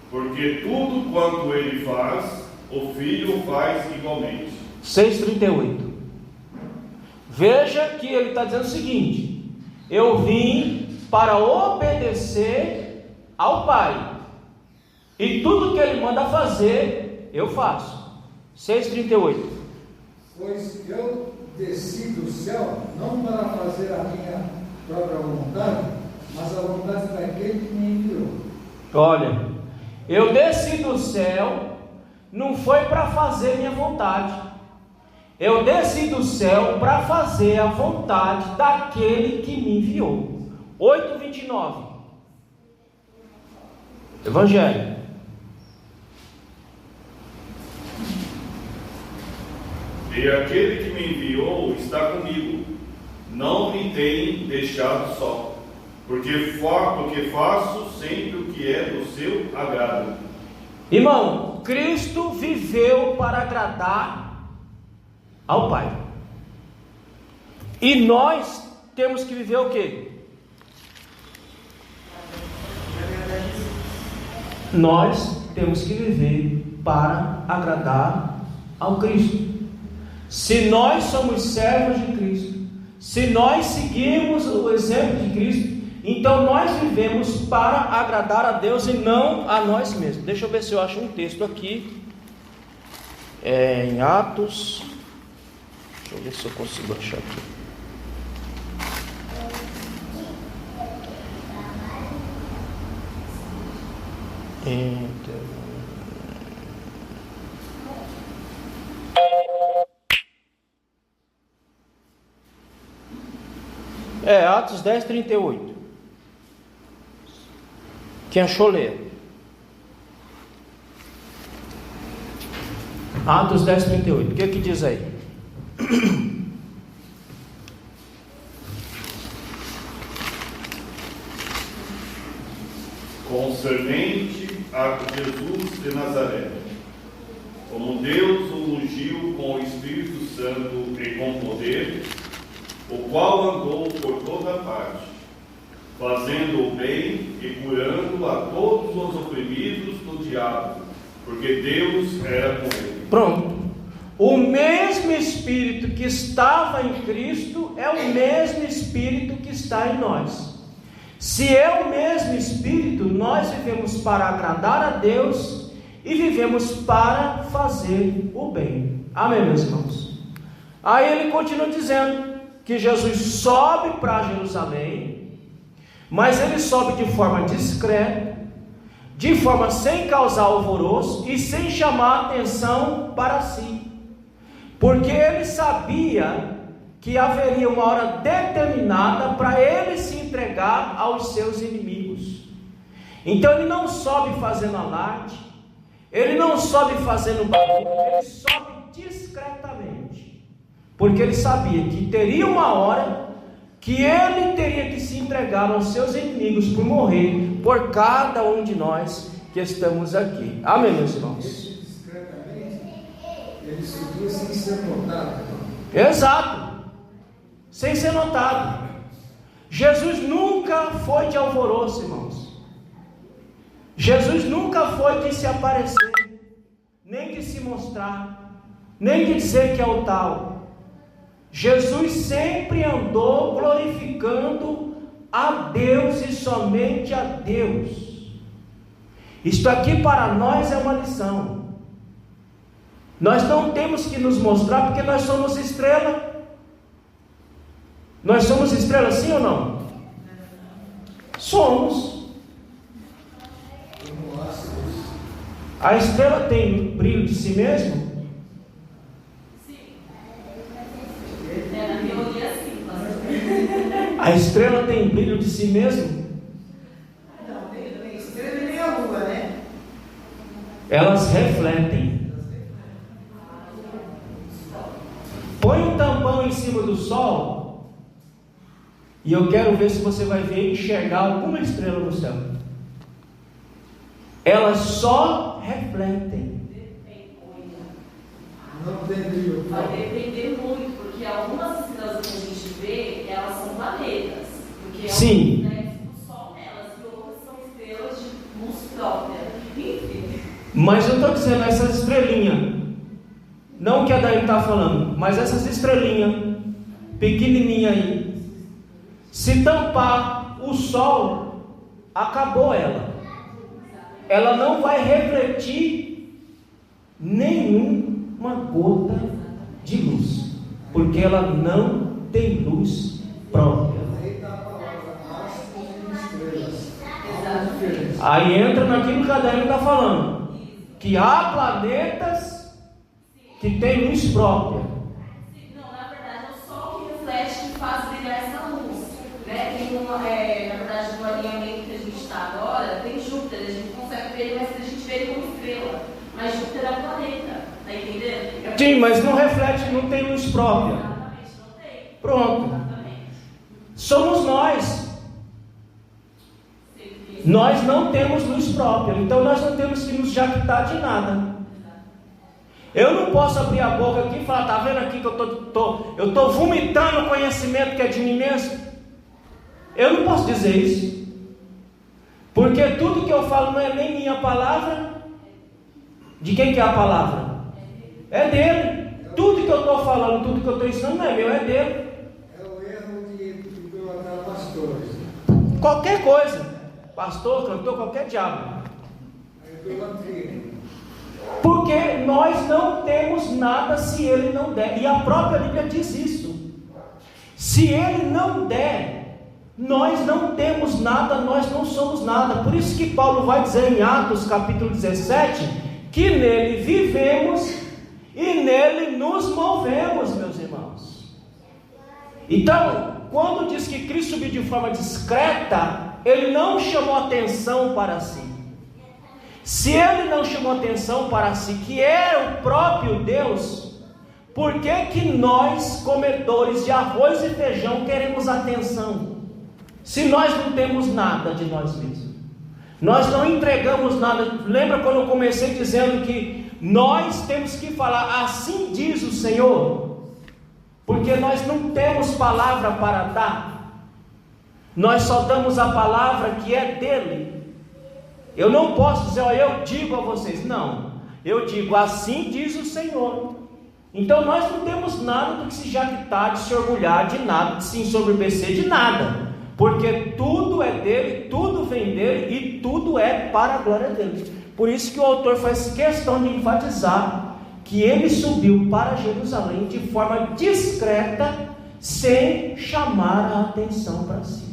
Porque tudo quanto ele faz, o Filho faz igualmente. 6,38.
Veja que ele está dizendo o seguinte: eu vim para obedecer ao Pai, e tudo que ele manda fazer, eu faço. 6,38.
Pois eu desci do céu, não para fazer a minha própria vontade, mas a vontade daquele que me enviou.
Olha, eu desci do céu, não foi para fazer minha vontade. Eu desci do céu para fazer a vontade daquele que me enviou. 8,29. Evangelho.
E aquele que me enviou está comigo, não me tem deixado só, porque faço sempre o que é do seu agrado.
Irmão, Cristo viveu para agradar ao Pai. E nós temos que viver o quê? Nós temos que viver para agradar ao Cristo. Se nós somos servos de Cristo, se nós seguirmos o exemplo de Cristo, então nós vivemos para agradar a Deus e não a nós mesmos. Deixa eu ver se eu acho um texto aqui. Em Atos. Deixa eu ver se eu consigo achar aqui. Atos 10, 38. Quem achou, lê. Atos 10, 38. O que diz aí?
Concernente a Jesus de Nazaré, como Deus o ungiu com o Espírito Santo e com poder, o qual andou por toda parte, fazendo o bem e curando a todos os oprimidos do diabo, porque Deus era com ele.
Pronto. O mesmo Espírito que estava em Cristo é o mesmo Espírito que está em nós. Se é o mesmo Espírito, nós vivemos para agradar a Deus e vivemos para fazer o bem. Amém, meus irmãos? Aí ele continua dizendo que Jesus sobe para Jerusalém, mas ele sobe de forma discreta, de forma sem causar alvoroço e sem chamar atenção para si, porque ele sabia que haveria uma hora determinada para ele se entregar aos seus inimigos. Então ele não sobe fazendo alarde, ele não sobe fazendo barulho, ele sobe discretamente, porque ele sabia que teria uma hora que ele teria que se entregar aos seus inimigos por morrer por cada um de nós que estamos aqui. Amém, meus irmãos?
Discretamente, ele subiu sem ser notado.
Exato, sem ser notado. Jesus nunca foi de alvoroço, irmãos. Jesus nunca foi de se aparecer, nem de se mostrar, nem de dizer que é o tal. Jesus sempre andou glorificando a Deus e somente a Deus. Isto aqui para nós é uma lição. Nós não temos que nos mostrar porque nós somos estrela. Nós somos estrela, sim ou não? Somos. A estrela tem brilho de si mesmo?
Sim. É, na teoria, sim.
A estrela tem brilho de si mesmo?
Não, tem estrela nem a lua, né?
Elas refletem. Põe um tampão em cima do sol e eu quero ver se você vai ver enxergar alguma estrela no céu. Elas só refletem.
Não tem brilho.
Vai depender muito, porque algumas estrelas que a gente vê, elas são planetas. Porque
Sim.
É um reflexo do Sol nelas, e outras são estrelas de luz própria. Enfim.
Mas eu estou dizendo, essas estrelinhas, não o que a Daí está falando, mas essas estrelinhas, pequenininha aí, se tampar o sol, acabou ela. Ela não vai refletir nenhuma gota de luz, porque ela não tem luz própria.
Aí está a palavra astros e estrelas.
Aí entra naquilo que a Daí está falando, que há planetas que têm luz própria.
Não, na verdade, é o Sol que reflete, que faz brilhar essa luz. Né? Tem uma, na verdade, no alinhamento que a gente está agora, tem Júpiter, a gente consegue ver ele, mas a gente vê ele como estrela. Mas Júpiter é um planeta, tá entendendo?
Sim, mas não reflete, não tem luz própria.
Exatamente, não tem.
Pronto.
Exatamente.
Somos nós. Nós não temos luz própria, então nós não temos que nos jactar de nada. Eu não posso abrir a boca aqui e falar, está vendo aqui que eu estou vomitando o conhecimento que é de mim mesmo? Eu não posso dizer isso, porque tudo que eu falo não é nem minha palavra. De quem que é a palavra? É dele. Tudo que eu estou falando, tudo que eu estou ensinando não é meu, é dele.
É o erro de idolatrar pastores.
Qualquer coisa, pastor, cantor, qualquer diabo.
A idolatria.
Porque nós não temos nada se ele não der. E a própria Bíblia diz isso. Se ele não der, nós não temos nada, nós não somos nada. Por isso que Paulo vai dizer em Atos capítulo 17, que nele vivemos e nele nos movemos, meus irmãos. Então, quando diz que Cristo subiu de forma discreta, ele não chamou atenção para si. Se ele não chamou atenção para si, que era o próprio Deus, por que nós, comedores de arroz e feijão, queremos atenção? Se nós não temos nada de nós mesmos, nós não entregamos nada. Lembra quando eu comecei dizendo que nós temos que falar, assim diz o Senhor, porque nós não temos palavra para dar, nós só damos a palavra que é dele. Eu não posso dizer, eu digo a vocês, não, eu digo, assim diz o Senhor. Então nós não temos nada do que se jactar, de se orgulhar, de nada, de se ensoberbecer, de nada, porque tudo é dele, tudo vem dele e tudo é para a glória dele. Por isso que o autor faz questão de enfatizar que ele subiu para Jerusalém de forma discreta, sem chamar a atenção para si.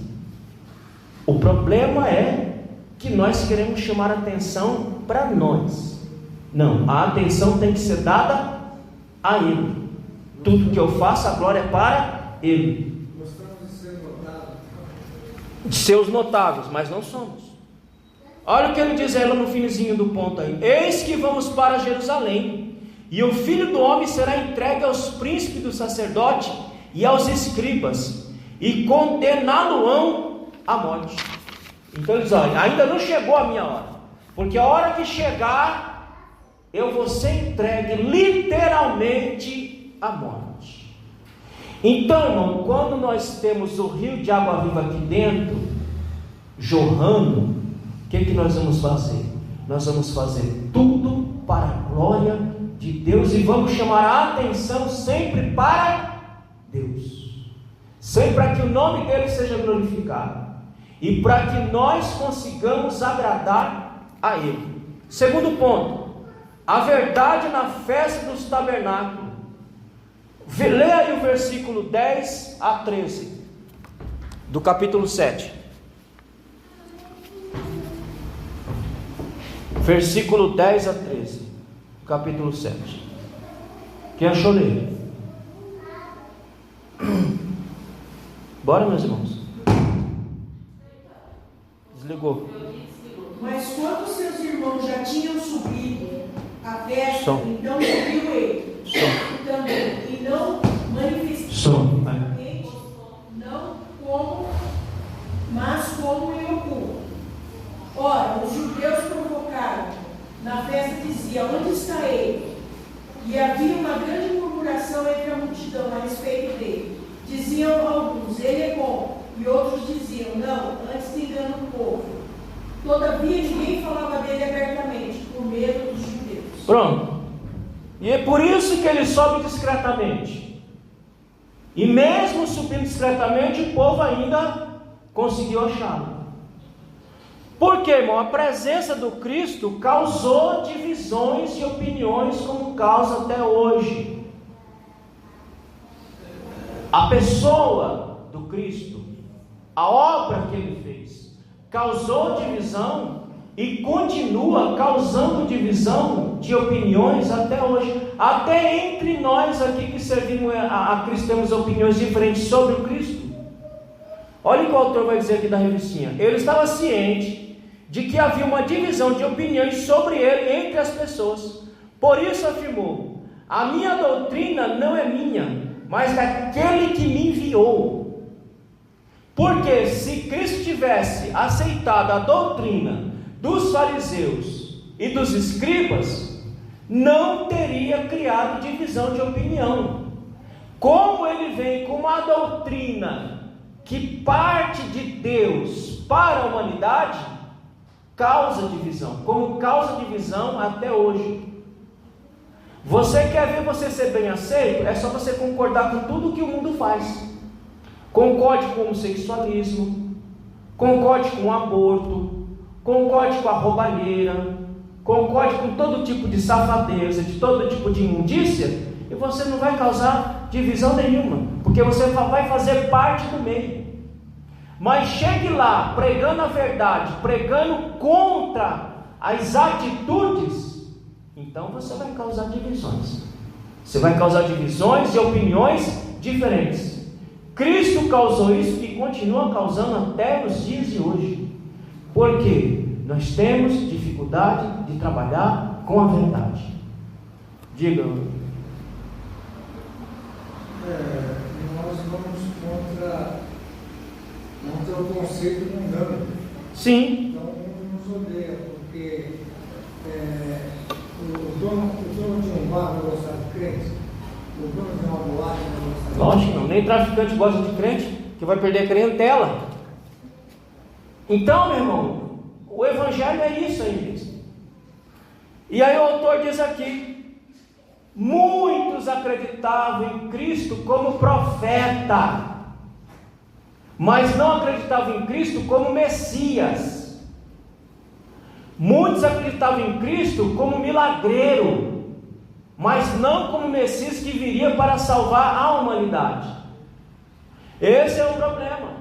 O problema é que nós queremos chamar a atenção para nós. Não, a atenção tem que ser dada a ele. Tudo que eu faço, a glória é para Ele.
Gostamos de ser notados.
De ser os notáveis, mas não somos. Olha o que ele diz ela no finzinho do ponto aí: eis que vamos para Jerusalém, e o Filho do Homem será entregue aos príncipes do sacerdote e aos escribas, e condená-lo-ão à morte. Então ele diz: olha, ainda não chegou a minha hora, porque a hora que chegar, eu vou ser entregue literalmente à morte. Então, irmão, quando nós temos o rio de água viva aqui dentro, jorrando, o que nós vamos fazer? Nós vamos fazer tudo para a glória de Deus, e vamos chamar a atenção sempre para Deus, sempre para que o nome dele seja glorificado, e para que nós consigamos agradar a ele. Segundo ponto, a verdade na festa dos tabernáculos. Leia aí o versículo 10 a 13 do capítulo 7. Versículo 10 a 13 do capítulo 7. Quem achou, ler? Bora, meus irmãos. Desligou.
Mas quando seus irmãos já tinham subido a festa,
Som.
então subiu ele também, e não manifestou, não como, mas como em oculto. Ora, os judeus provocaram na festa, dizia: onde está ele? E havia uma grande murmuração entre a multidão a respeito dele. Diziam alguns: ele é bom, e outros diziam: não, antes engana o povo. Todavia ninguém falava dele abertamente, por medo dos judeus.
Pronto. E é por isso que ele sobe discretamente. E mesmo subindo discretamente, o povo ainda conseguiu achá-lo. Porque, irmão, a presença do Cristo causou divisões de opiniões, como causa até hoje. A pessoa do Cristo, a obra que ele fez, causou divisão e continua causando divisão de opiniões até hoje. Até entre nós aqui que servimos a Cristo temos opiniões diferentes sobre o Cristo. Olha o que o autor vai dizer aqui da revistinha. Ele estava ciente de que havia uma divisão de opiniões sobre ele entre as pessoas. Por isso afirmou: a minha doutrina não é minha, mas daquele que me enviou. Porque se Cristo tivesse aceitado a doutrina dos fariseus e dos escribas, não teria criado divisão de opinião. Como ele vem com uma doutrina que parte de Deus para a humanidade, causa divisão, como causa divisão até hoje. Você quer ver você ser bem aceito? É só você concordar com tudo que o mundo faz. Concorde com o homossexualismo, concorde com o aborto, concorde com a roubalheira, concorde com todo tipo de safadeza, de todo tipo de imundícia, e você não vai causar divisão nenhuma, porque você vai fazer parte do meio. Mas chegue lá pregando a verdade, pregando contra as atitudes, então você vai causar divisões. Você vai causar divisões e opiniões diferentes. Cristo causou isso e continua causando até os dias de hoje. Por quê? Nós temos dificuldade de trabalhar com a verdade. Diga.
Nós vamos contra o conceito mundano.
Sim.
Então o mundo nos odeia, porque o dono de um bar não gosta de crente, o dono de uma boate não gosta de crente.
Lógico que não, nem traficante gosta de crente, que vai perder a clientela. Então, meu irmão, o evangelho é isso aí mesmo. E aí o autor diz aqui: muitos acreditavam em Cristo como profeta, mas não acreditavam em Cristo como Messias. Muitos acreditavam em Cristo como milagreiro, mas não como Messias que viria para salvar a humanidade. Esse é o problema.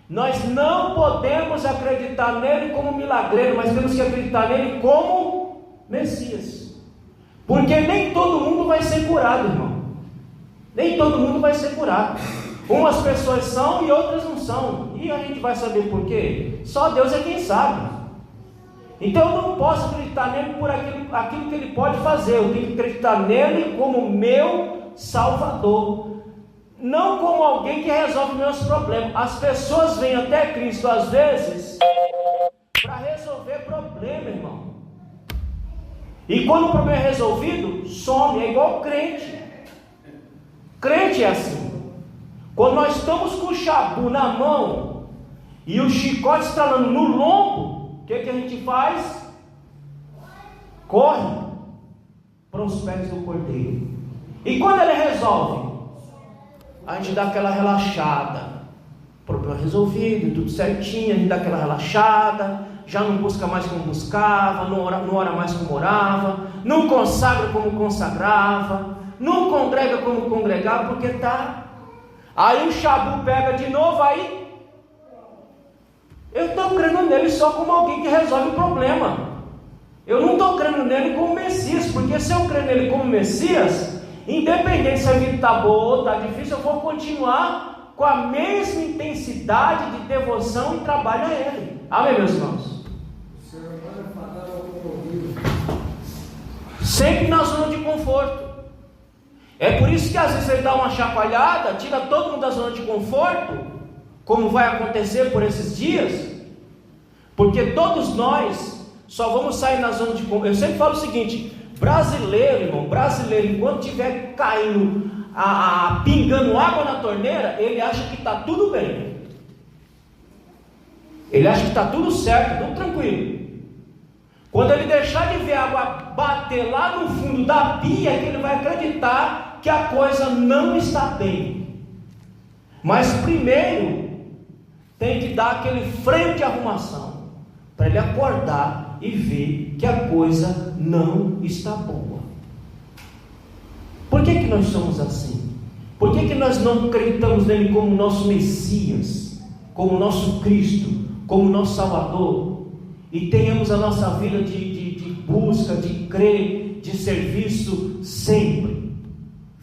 Nós não podemos acreditar nele como milagreiro, mas temos que acreditar nele como Messias. Porque nem todo mundo vai ser curado, irmão. Nem todo mundo vai ser curado. Umas pessoas são e outras não são. E a gente vai saber por quê? Só Deus é quem sabe. Então eu não posso acreditar nele por aquilo que ele pode fazer. Eu tenho que acreditar nele como meu Salvador, não como alguém que resolve meus problemas. As pessoas vêm até Cristo às vezes para resolver problema, irmão. E quando o problema é resolvido, some. É igual crente. Crente é assim. Quando nós estamos com o chabu na mão e o chicote estralando no lombo, o que a gente faz? Corre para os pés do Cordeiro. E quando ele resolve, a gente dá aquela relaxada. Problema resolvido, tudo certinho, a gente dá aquela relaxada, já não busca mais como buscava, não ora mais como orava, não consagra como consagrava, não congrega como congregava, porque está. Aí o chabu pega de novo, aí eu estou crendo nele só como alguém que resolve o problema. Eu não estou crendo nele como Messias, porque se eu crer nele como Messias, independente se a vida está boa ou está difícil, eu vou continuar com a mesma intensidade de devoção e trabalho a ele. Amém, meus irmãos? Sempre na zona de conforto. É por isso que às vezes ele dá uma chacoalhada, tira todo mundo da zona de conforto, como vai acontecer por esses dias, porque todos nós só vamos sair na zona de conforto. Eu sempre falo o seguinte: brasileiro, irmão, enquanto estiver caindo, pingando água na torneira, ele acha que está tudo bem, ele acha que está tudo certo, tudo tranquilo. Quando ele deixar de ver a água bater lá no fundo da pia, que ele vai acreditar que a coisa não está bem. Mas primeiro tem que dar aquele freio de arrumação, para ele acordar e ver que a coisa não está boa. Por que nós somos assim? Por que nós não acreditamos nele como nosso Messias, como nosso Cristo, como nosso Salvador, e tenhamos a nossa vida de busca, de crer, de serviço sempre?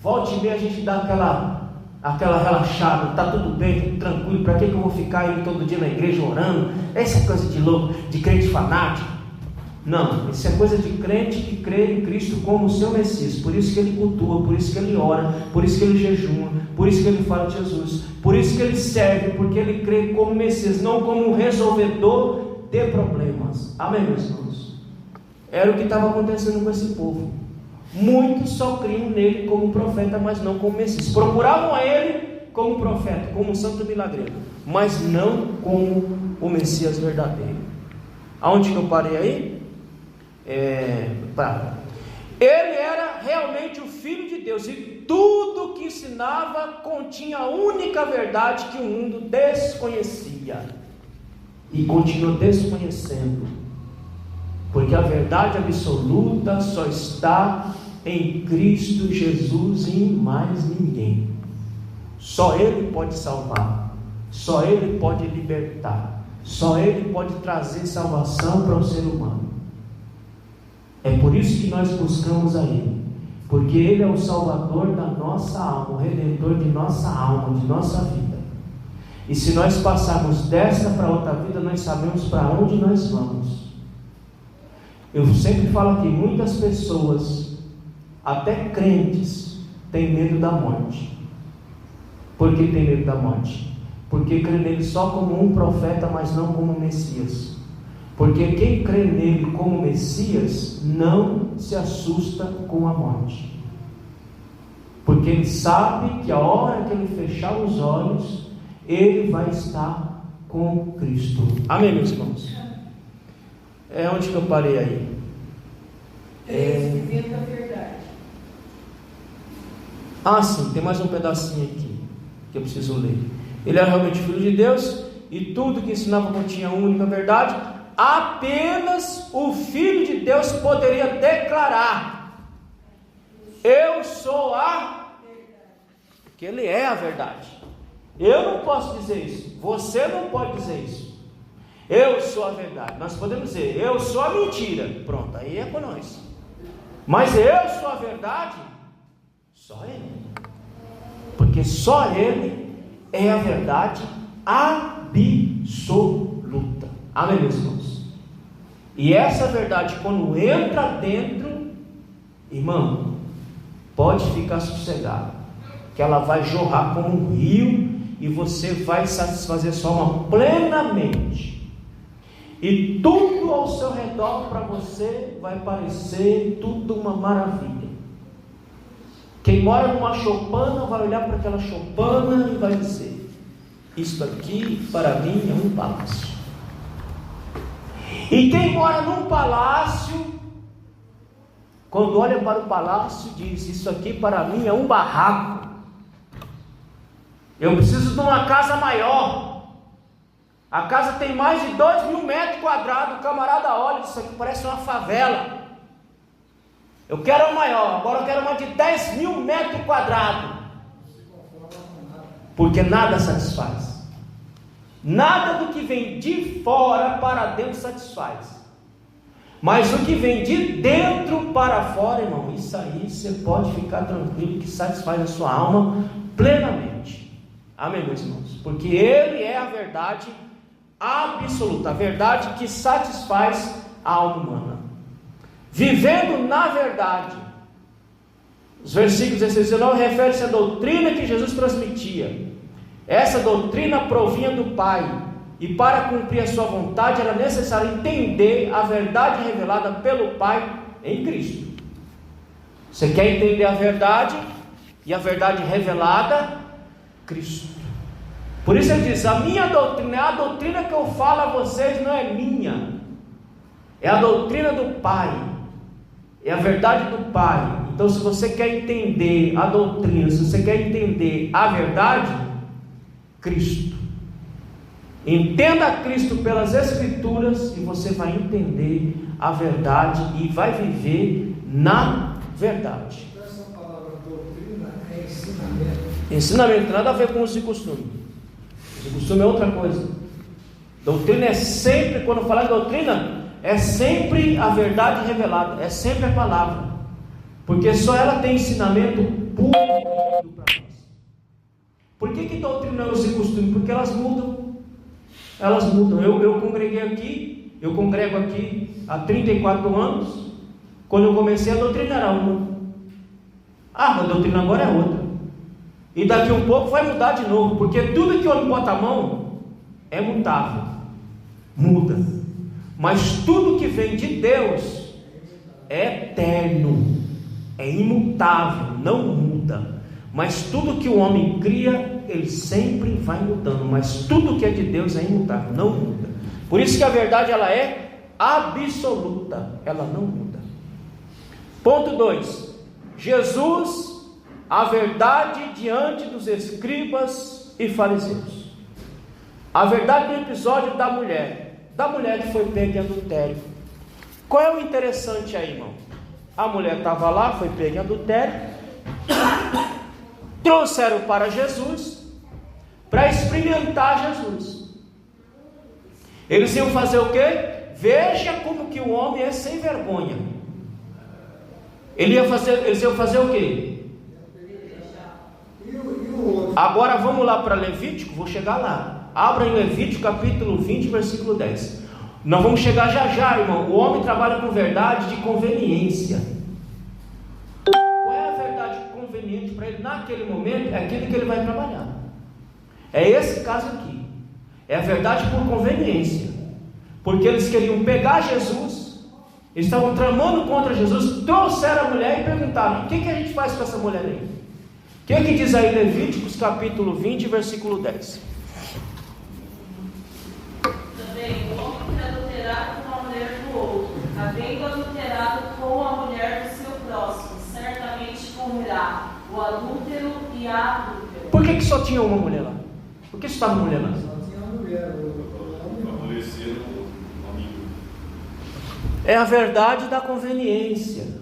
Volte e meia a gente dá aquela relaxada, está tudo bem, tudo tranquilo. Para que eu vou ficar indo todo dia na igreja orando? Essa é coisa de louco, de crente fanático. Não, isso é coisa de crente que crê em Cristo como o seu Messias. Por isso que ele cultua, por isso que ele ora, por isso que ele jejuma, por isso que ele fala de Jesus, por isso que ele serve, porque ele crê como Messias, não como um resolvedor de problemas. Amém, meus irmãos? Era o que estava acontecendo com esse povo. Muitos só criam nele como profeta, mas não como Messias. Procuravam a ele como profeta, como santo milagreiro, mas não como o Messias verdadeiro. Aonde que eu parei aí? Ele era realmente o Filho de Deus, e tudo que ensinava continha a única verdade que o mundo desconhecia e continua desconhecendo, porque a verdade absoluta só está em Cristo Jesus e em mais ninguém. Só Ele pode salvar, só Ele pode libertar, só Ele pode trazer salvação para o ser humano. É por isso que nós buscamos a Ele, porque Ele é o Salvador da nossa alma, o Redentor de nossa alma, de nossa vida. E se nós passarmos desta para outra vida, nós sabemos para onde nós vamos. Eu sempre falo aqui, muitas pessoas, até crentes, têm medo da morte. Por que tem medo da morte? Porque crê nele só como um profeta, mas não como Messias. Porque quem crê nele como Messias não se assusta com a morte, porque ele sabe que a hora que ele fechar os olhos, ele vai estar com Cristo. Amém, meus irmãos? É onde que eu parei aí?
Vivendo a verdade.
Sim, tem mais um pedacinho aqui que eu preciso ler. Ele era realmente Filho de Deus, e tudo que ensinava continha a única verdade. Apenas o Filho de Deus poderia declarar: eu sou a verdade, porque Ele é a verdade. Eu não posso dizer isso, você não pode dizer isso. Eu sou a verdade. Nós podemos dizer: eu sou a mentira. Pronto, aí é com nós. Mas eu sou a verdade, só Ele, porque só Ele é a verdade absoluta. Amém, meus irmãos? E essa verdade, quando entra dentro, irmão, pode ficar sossegado, que ela vai jorrar como um rio, e você vai satisfazer sua alma plenamente, e tudo ao seu redor para você vai parecer tudo uma maravilha. Quem mora numa choupana vai olhar para aquela choupana e vai dizer: isto aqui para mim é um palácio. E quem mora num palácio, quando olha para o palácio, diz: isso aqui para mim é um barraco. Eu preciso de uma casa maior. A casa tem mais de 2.000 metros quadrados. O camarada olha, isso aqui parece uma favela. Eu quero uma maior, agora eu quero uma de 10.000 metros quadrados. Porque nada satisfaz. Nada do que vem de fora para dentro satisfaz. Mas o que vem de dentro para fora, irmão, isso aí você pode ficar tranquilo que satisfaz a sua alma plenamente. Amém, meus irmãos? Porque Ele é a verdade absoluta, a verdade que satisfaz a alma humana. Vivendo na verdade. Os versículos 16 e 19 referem-se à doutrina que Jesus transmitia. Essa doutrina provinha do Pai, e para cumprir a sua vontade era necessário entender a verdade revelada pelo Pai em Cristo. Você quer entender a verdade e a verdade revelada? Cristo. Por isso ele diz: a minha doutrina, a doutrina que eu falo a vocês não é minha, é a doutrina do Pai, é a verdade do Pai. Então, se você quer entender a doutrina, se você quer entender a verdade, Cristo. Entenda Cristo pelas Escrituras e você vai entender a verdade e vai viver na verdade.
Essa palavra doutrina é ensinamento.
Ensinamento tem nada a ver com uso e costume. Uso e costume é outra coisa. Doutrina é sempre, quando falar de doutrina, é sempre a verdade revelada, é sempre a palavra, porque só ela tem ensinamento puro para nós. Por que doutrina é uso e costume? Porque elas mudam. Elas mudam. Eu congreguei aqui, eu congrego aqui há 34 anos. Quando eu comecei, a doutrina era uma. A doutrina agora é outra. E daqui um pouco vai mudar de novo, porque tudo que o homem bota a mão é mutável, muda. Mas tudo que vem de Deus é eterno, é imutável, não muda. Mas tudo que o homem cria, ele sempre vai mudando. Mas tudo que é de Deus é imutável, não muda. Por isso que a verdade ela é absoluta, ela não muda. Ponto 2. Jesus, a verdade diante dos escribas e fariseus. A verdade do episódio da mulher que foi pega em adultério. Qual é o interessante aí, irmão? A mulher estava lá, foi pega em adultério, trouxeram para Jesus para experimentar Jesus. Eles iam fazer o quê? Veja como que o homem é sem vergonha. Eles iam fazer o quê? Agora vamos lá para Levítico, vou chegar lá. Abra em Levítico capítulo 20, versículo 10. Nós vamos chegar já, irmão. O homem trabalha com verdade de conveniência. Qual é a verdade conveniente para ele naquele momento? É aquele que ele vai trabalhar. É esse caso aqui. É a verdade por conveniência. Porque eles queriam pegar Jesus, eles estavam tramando contra Jesus, trouxeram a mulher e perguntaram: o que a gente faz com essa mulher aí? O que diz aí Levíticos capítulo 20, versículo 10?
Também, o homem que adulterar com a mulher do outro, havendo adulterado com a mulher do seu próximo, certamente morrerá o adúltero e a adúltera.
Por que só tinha uma mulher lá? Por que só estava uma mulher lá?
Só tinha uma mulher.
É a verdade da conveniência.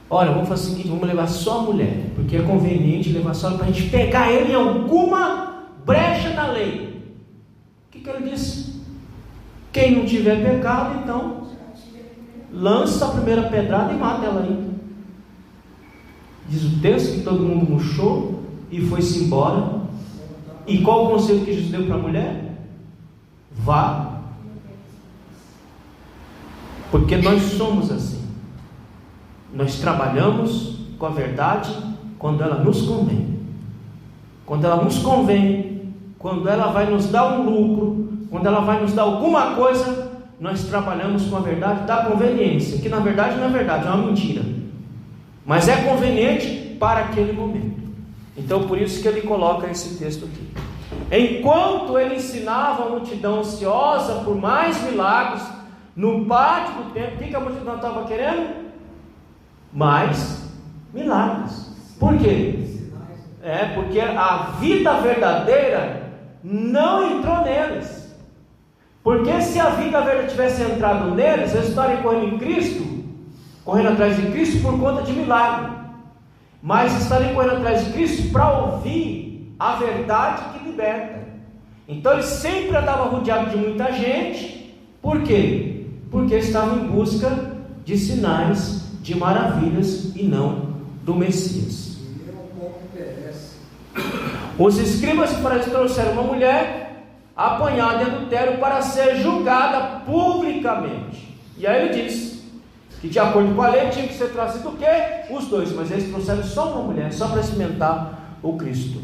Olha, vamos fazer o seguinte: vamos levar só a mulher, porque é conveniente levar só para a gente pegar ele em alguma brecha da lei. O que ele disse? Quem não tiver pecado, então lança a primeira pedrada e mata ela aí. Diz o texto que todo mundo murchou e foi-se embora E qual o conselho que Jesus deu para a mulher? Vá. Porque nós somos assim. Nós trabalhamos com a verdade quando ela nos convém. Quando ela nos convém, quando ela vai nos dar um lucro, quando ela vai nos dar alguma coisa, nós trabalhamos com a verdade da conveniência, que na verdade não é verdade, é uma mentira, mas é conveniente para aquele momento. Então por isso que ele coloca esse texto aqui. Enquanto ele ensinava a multidão ansiosa por mais milagres no pátio do templo, o que a multidão estava querendo? Mais milagres. Por quê? Porque a vida verdadeira não entrou neles. Porque se a vida verdadeira tivesse entrado neles, eles estariam correndo em Cristo, correndo atrás de Cristo por conta de milagre. Mas estariam correndo atrás de Cristo para ouvir a verdade que liberta. Então eles sempre andavam rodeados de muita gente. Por quê? Porque estavam em busca de sinais, de maravilhas e não do Messias. Os escribas e fariseus trouxeram uma mulher apanhada em adultério para ser julgada publicamente. E aí ele diz que de acordo com a lei tinha que ser trazido o quê? Os dois, mas eles trouxeram só uma mulher, só para experimentar o Cristo.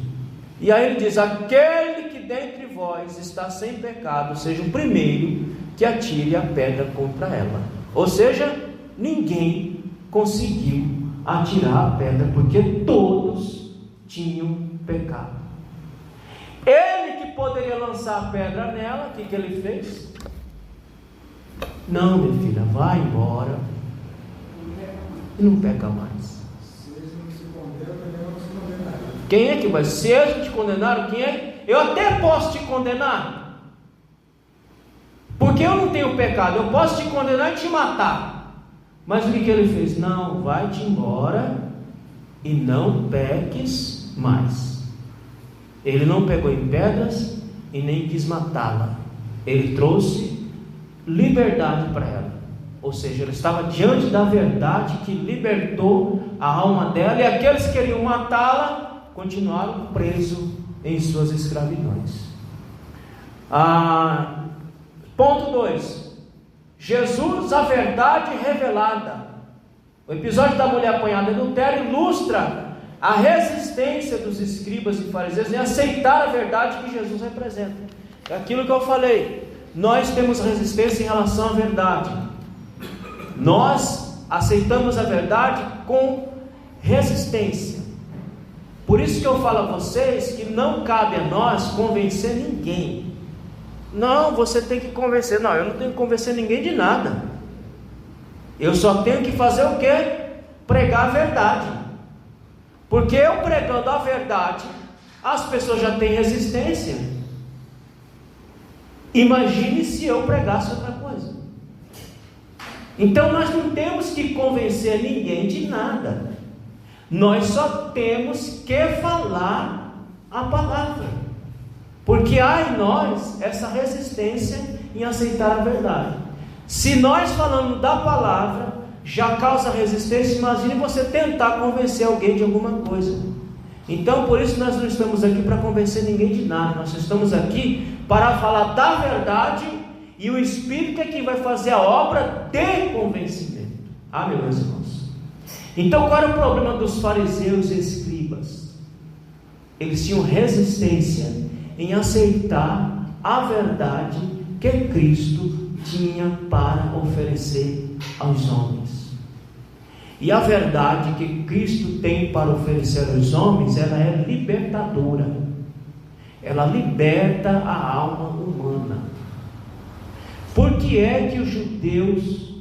E aí ele diz: aquele que dentre vós está sem pecado, seja o primeiro que atire a pedra contra ela. Ou seja, ninguém conseguiu atirar a pedra, porque todos tinham pecado. Ele que poderia lançar a pedra nela, o que ele fez? Não, minha filha, vai embora e não peca mais. Quem é que vai? Se eles te condenaram, quem é? Eu até posso te condenar, porque eu não tenho pecado. Eu posso te condenar e te matar. Mas o que ele fez? Não, vai-te embora e não peques mais. Ele não pegou em pedras e nem quis matá-la. Ele trouxe liberdade para ela. Ou seja, ela estava diante da verdade que libertou a alma dela, e aqueles que queriam matá-la continuaram presos em suas escravidões. Ponto 2. Jesus, a verdade revelada. O episódio da mulher apanhada em adultério ilustra a resistência dos escribas e fariseus em aceitar a verdade que Jesus representa. É aquilo que eu falei. Nós temos resistência em relação à verdade. Nós aceitamos a verdade com resistência. Por isso que eu falo a vocês que não cabe a nós convencer ninguém. Não, você tem que convencer. Não, eu não tenho que convencer ninguém de nada. Eu só tenho que fazer o quê? Pregar a verdade. Porque eu pregando a verdade, as pessoas já têm resistência. Imagine se eu pregasse outra coisa. Então nós não temos que convencer ninguém de nada. Nós só temos que falar a palavra. Porque há em nós essa resistência em aceitar a verdade. Se nós falamos da palavra já causa resistência, imagine você tentar convencer alguém de alguma coisa. Então por isso nós não estamos aqui para convencer ninguém de nada. Nós estamos aqui para falar da verdade, e o Espírito é quem vai fazer a obra de convencimento. Meus irmãos. Então qual era o problema dos fariseus e escribas? Eles tinham resistência em aceitar a verdade que Cristo tinha para oferecer aos homens. E a verdade que Cristo tem para oferecer aos homens, ela é libertadora. Ela liberta a alma humana. Por que é que os judeus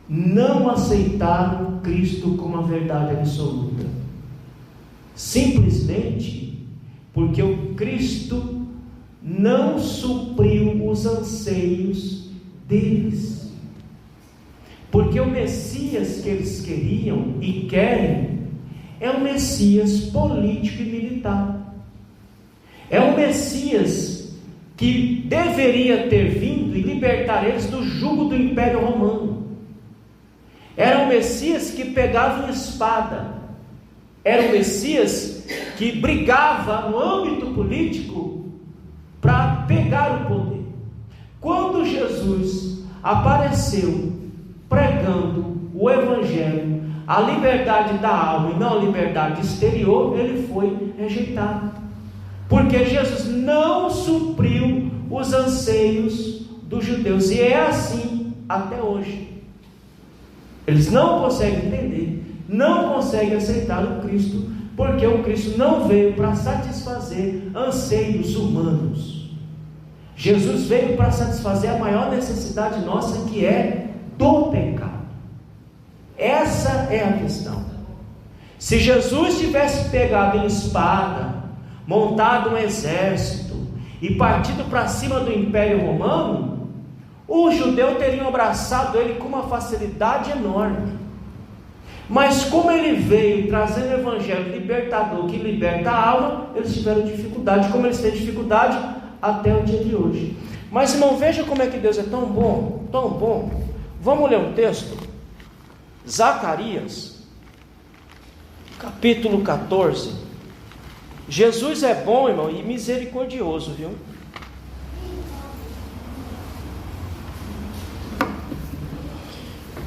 não aceitaram Cristo como a verdade absoluta? Simplesmente porque o Cristo não supriu os anseios deles. Porque o Messias que eles queriam e querem é um Messias político e militar. É um Messias que deveria ter vindo e libertar eles do jugo do Império Romano. Era um Messias que pegava uma espada era o Messias que brigava no âmbito político para pegar o poder. Quando Jesus apareceu pregando o Evangelho, a liberdade da alma e não a liberdade exterior, ele foi rejeitado, porque Jesus não supriu os anseios dos judeus, e é assim até hoje. Eles não conseguem entender, não conseguem aceitar o Cristo, porque o Cristo não veio para satisfazer anseios humanos. Jesus veio para satisfazer a maior necessidade nossa, que é do pecado. Essa é a questão. Se Jesus tivesse pegado em espada, montado um exército e partido para cima do Império Romano, os judeus teriam abraçado ele com uma facilidade enorme. Mas como ele veio trazendo o Evangelho libertador, que liberta a alma, eles tiveram dificuldade, como eles têm dificuldade até o dia de hoje. Mas, irmão, veja como é que Deus é tão bom, tão bom. Vamos ler um texto? Zacarias, capítulo 14. Jesus é bom, irmão, e misericordioso, viu?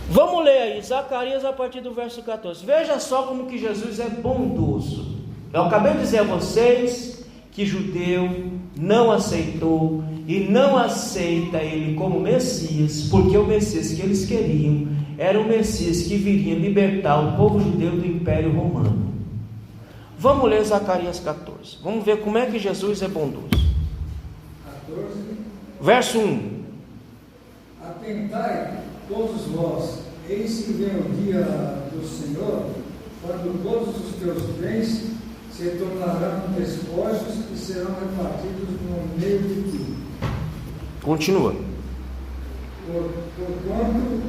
Vamos ler aí, Zacarias, a partir do verso 14. Veja só como que Jesus é bondoso. Eu acabei de dizer a vocês que judeu não aceitou e não aceita ele como Messias, porque o Messias que eles queriam era o Messias que viria libertar o povo judeu do Império Romano. Vamos ler Zacarias 14. Vamos ver como é que Jesus é bondoso.
14.
Verso 1.
Atentai todos vós, eis que vem o dia do Senhor, quando todos os teus bens se tornarão despojos e serão repartidos no meio de ti.
Continua.
Porquanto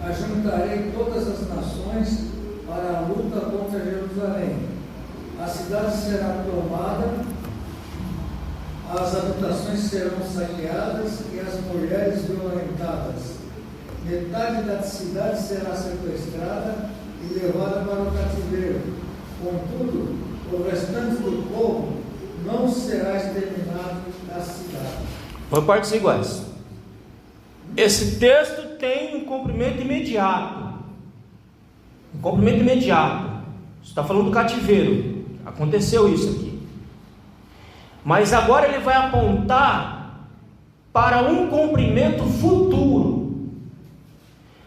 ajuntarei todas as nações para a luta contra Jerusalém. A cidade será tomada, as habitações serão saqueadas e as mulheres violentadas. Metade da cidade será sequestrada e levada para o cativeiro. Contudo, o restante do povo não será exterminado da cidade.
Por partes iguais. Esse texto tem um cumprimento imediato. Um cumprimento imediato. Você está falando do cativeiro. Aconteceu isso aqui. Mas agora ele vai apontar para um cumprimento futuro.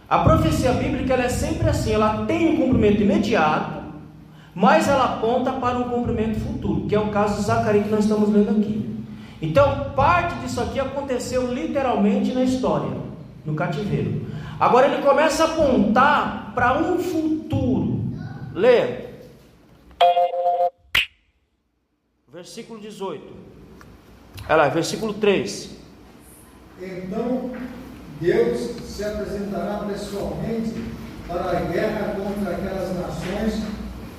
A profecia bíblica ela é sempre assim, ela tem um cumprimento imediato, mas ela aponta para um cumprimento futuro, que é o caso de Zacarias que nós estamos lendo aqui. Então, parte disso aqui aconteceu literalmente na história, no cativeiro. Agora ele começa a apontar para um futuro. Lê. Versículo 18. Olha lá, versículo 3.
Então Deus se apresentará pessoalmente para a guerra contra aquelas nações,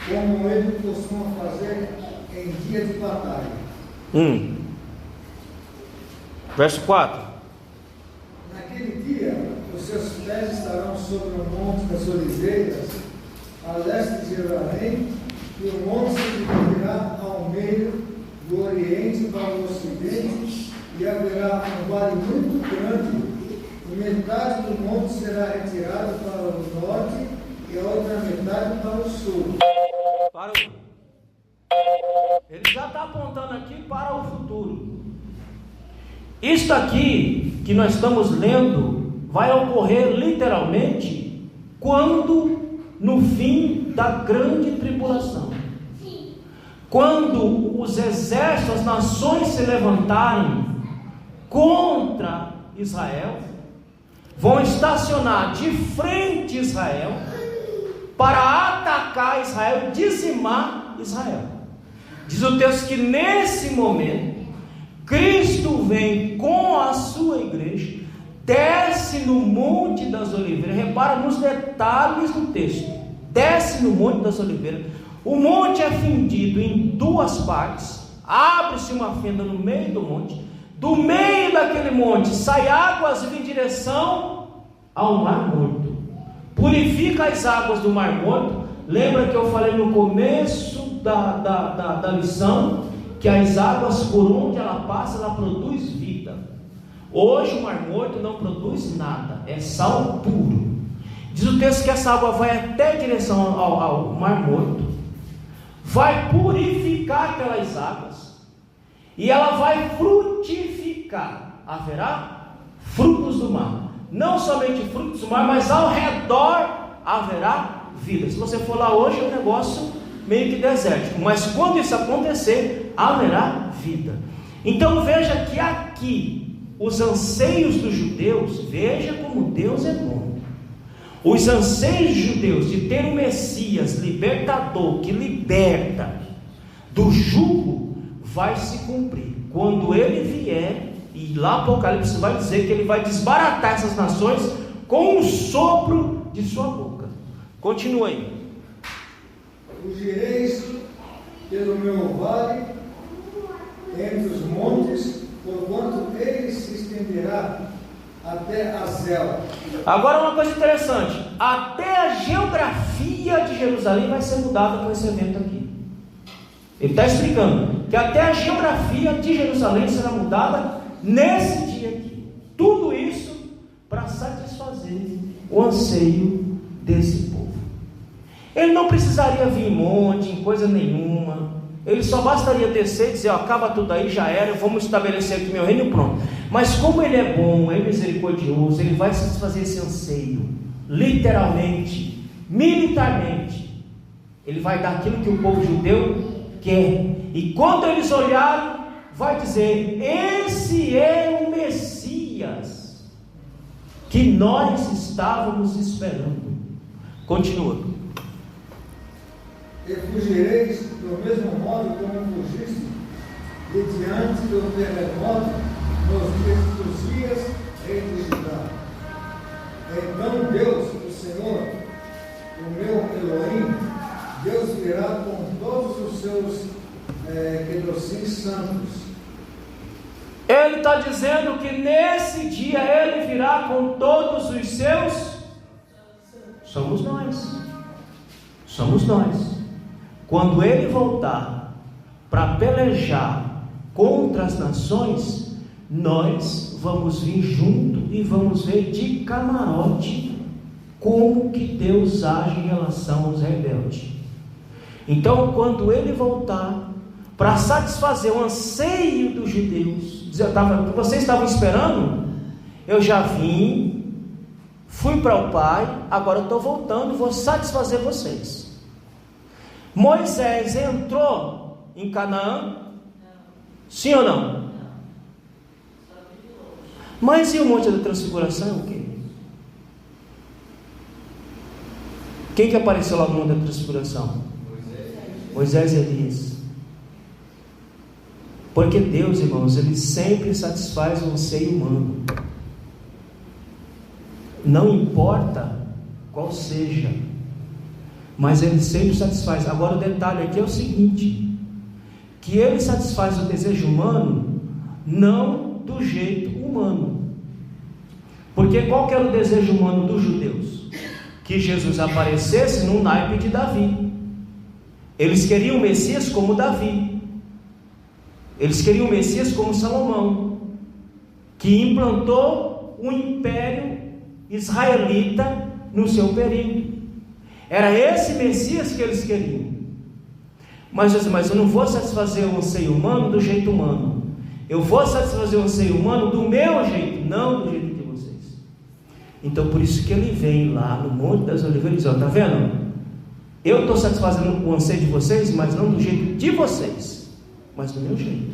como ele costuma fazer em dia de batalha.
Verso 4.
Naquele dia, os seus pés estarão sobre o monte das oliveiras, a leste de Jerusalém, e o monte se dividirá ao meio, do oriente para o ocidente, e haverá um vale muito grande, e metade do monte será retirado para o norte, e a outra metade para o sul.
Parou. Ele já está apontando aqui para o futuro. Isto aqui que nós estamos lendo vai ocorrer literalmente quando no fim da grande tribulação. Quando os exércitos, as nações se levantarem contra Israel, vão estacionar de frente a Israel para atacar Israel, dizimar Israel. Diz o texto que nesse momento Cristo vem com a sua igreja, desce no Monte das Oliveiras. Repara nos detalhes do texto. Desce no Monte das Oliveiras. O monte é fendido em duas partes. Abre-se uma fenda no meio do monte. Do meio daquele monte sai águas em direção ao Mar Morto. Purifica as águas do Mar Morto, lembra que eu falei no começo da lição, que as águas por onde ela passa, ela produz vida. Hoje o Mar Morto não produz nada, é sal puro. Diz o texto que essa água vai até em direção ao Mar Morto, vai purificar aquelas águas, e ela vai frutificar. Haverá frutos do mar, não somente frutos do mar, mas ao redor haverá vida. Se você for lá hoje é um negócio meio que desértico, mas quando isso acontecer, haverá vida. Então veja que aqui os anseios dos judeus, veja como Deus é bom. Os anseios judeus de ter um Messias libertador, que liberta do jugo, vai se cumprir quando ele vier. E lá Apocalipse vai dizer que ele vai desbaratar essas nações com um sopro de sua boca. Continua aí.
Fugireis pelo meu vale entre os montes, porquanto ele se estenderá até Azel.
Agora uma coisa interessante, até a geografia de Jerusalém vai ser mudada com esse evento aqui. Ele está explicando que até a geografia de Jerusalém será mudada nesse dia aqui. Tudo isso para satisfazer o anseio desse povo. Ele não precisaria vir em monte, em coisa nenhuma. Ele só bastaria descer e dizer: ó, acaba tudo aí, já era, vamos estabelecer aqui meu reino e pronto. Mas como ele é bom, é misericordioso, ele vai satisfazer esse anseio, literalmente, militarmente. Ele vai dar aquilo que o povo judeu quer. E quando eles olharem, vai dizer: esse é o Messias que nós estávamos esperando. Continua.
E fugireis do mesmo modo como fugiste de diante do terremoto nos dias de Judá. Então Deus, o Senhor, o meu Elohim, Deus virá com todos os seus querosins santos.
Ele está dizendo que nesse dia ele virá com todos os seus. Somos nós. Somos nós. Quando ele voltar para pelejar contra as nações, nós vamos vir junto e vamos ver de camarote como que Deus age em relação aos rebeldes. Então, quando ele voltar para satisfazer o anseio dos judeus, que vocês estavam esperando, eu já vim, fui para o Pai, agora eu estou voltando e vou satisfazer vocês. Moisés entrou em Canaã? Sim ou não? Mas e o Monte da Transfiguração? O quê? Quem que apareceu lá no Monte da Transfiguração? Moisés e Elias. Porque Deus, irmãos, Ele sempre satisfaz o anseio humano. Não importa qual seja, mas Ele sempre satisfaz. Agora o detalhe aqui é o seguinte: que Ele satisfaz o desejo humano não do jeito humano. Porque qual que era o desejo humano dos judeus? Que Jesus aparecesse no naipe de Davi. Eles queriam o Messias como Davi. Eles queriam o Messias como Salomão, que implantou um império israelita no seu período. Era esse Messias que eles queriam. Mas eu não vou satisfazer o anseio humano do jeito humano. Eu vou satisfazer o anseio humano do meu jeito, não do jeito de vocês. Então por isso que ele vem lá no Monte das Oliveiras e diz: ó, tá vendo? Eu estou satisfazendo o anseio de vocês, mas não do jeito de vocês, mas do meu jeito.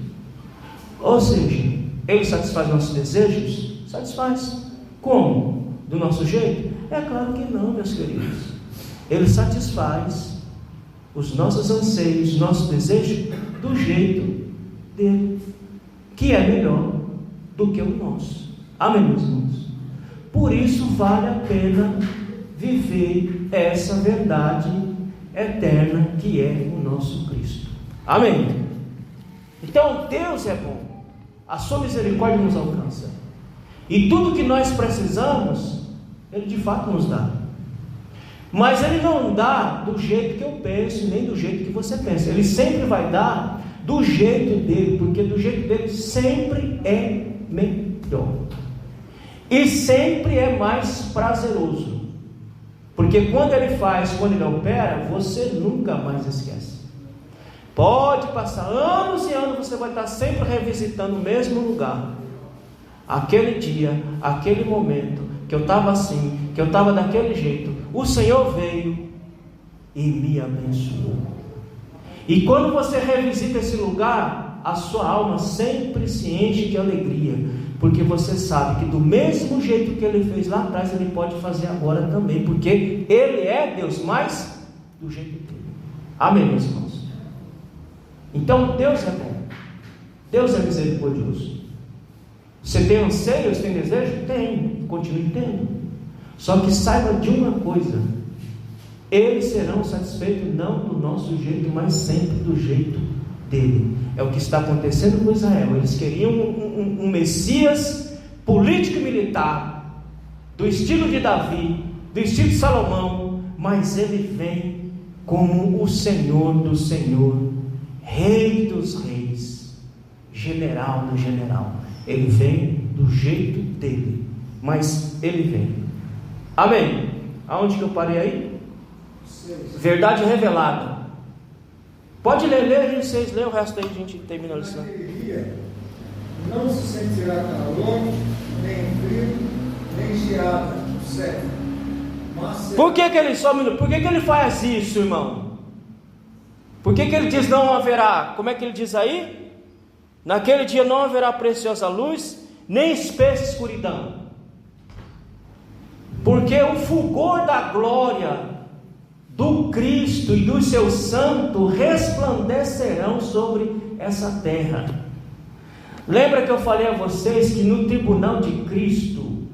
Ou seja, ele satisfaz nossos desejos? Satisfaz. Como? Do nosso jeito? É claro que não, meus queridos. Ele satisfaz os nossos anseios, nossos desejos do jeito dele, que é melhor do que o nosso. Amém, meus irmãos? Por isso vale a pena viver essa verdade eterna que é o nosso Cristo. Amém? Então Deus é bom, a sua misericórdia nos alcança, e tudo que nós precisamos Ele de fato nos dá. Mas Ele não dá do jeito que eu penso, nem do jeito que você pensa. Ele sempre vai dar do jeito dele, porque do jeito dele sempre é melhor. E sempre é mais prazeroso. Porque quando Ele faz, quando Ele opera, você nunca mais esquece. Pode passar anos e anos, você vai estar sempre revisitando o mesmo lugar. Aquele dia, aquele momento, que eu estava assim, que eu estava daquele jeito, o Senhor veio e me abençoou. E quando você revisita esse lugar, a sua alma sempre se enche de alegria, porque você sabe que do mesmo jeito que Ele fez lá atrás, Ele pode fazer agora também, porque Ele é Deus, mas do jeito dele. Amém, meus irmãos? Então Deus é bom, Deus é misericordioso. Você tem anseios, tem desejo? Tem, continue tendo. Só que saiba de uma coisa: eles serão satisfeitos não do nosso jeito, mas sempre do jeito dele. É o que está acontecendo com Israel. Eles queriam um Messias político e militar, do estilo de Davi, do estilo de Salomão, mas ele vem como o Senhor do Senhor, Rei dos Reis, General do General. Ele vem do jeito dele, mas ele vem. Amém? Aonde que eu parei aí? Verdade revelada. Pode ler, vocês lêem o resto aí, a gente termina a lição.
Naquele dia não se sentirá calor, nem frio, nem geada no céu.
Por que ele só um minuto? Por que ele faz isso, irmão? Por que ele diz não haverá? Como é que ele diz aí? Naquele dia não haverá preciosa luz, nem espessa escuridão. Porque o fulgor da glória do Cristo e do seu santo resplandecerão sobre essa terra. Lembra que eu falei a vocês que no tribunal de Cristo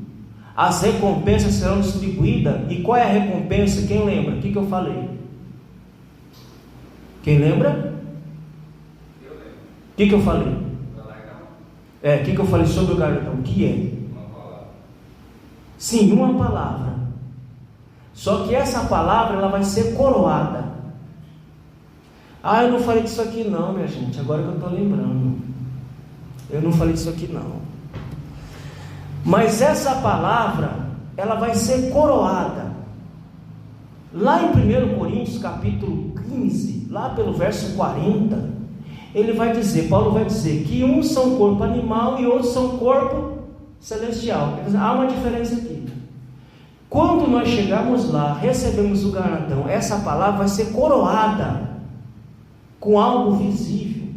as recompensas serão distribuídas? E qual é a recompensa? Quem lembra? O que eu falei? Quem lembra? O que eu falei? O que eu falei sobre o galardão? O que é? Sim, uma palavra. Só que essa palavra ela vai ser coroada. Eu não falei disso aqui não, minha gente. Agora que eu estou lembrando. Eu não falei disso aqui não. Mas essa palavra ela vai ser coroada. Lá em 1 Coríntios capítulo 15, lá pelo verso 40, ele vai dizer, Paulo vai dizer que uns são corpo animal e outros são corpo celestial. Quer dizer, há uma diferença aqui. Quando nós chegarmos lá, recebemos o galardão, essa palavra vai ser coroada com algo visível.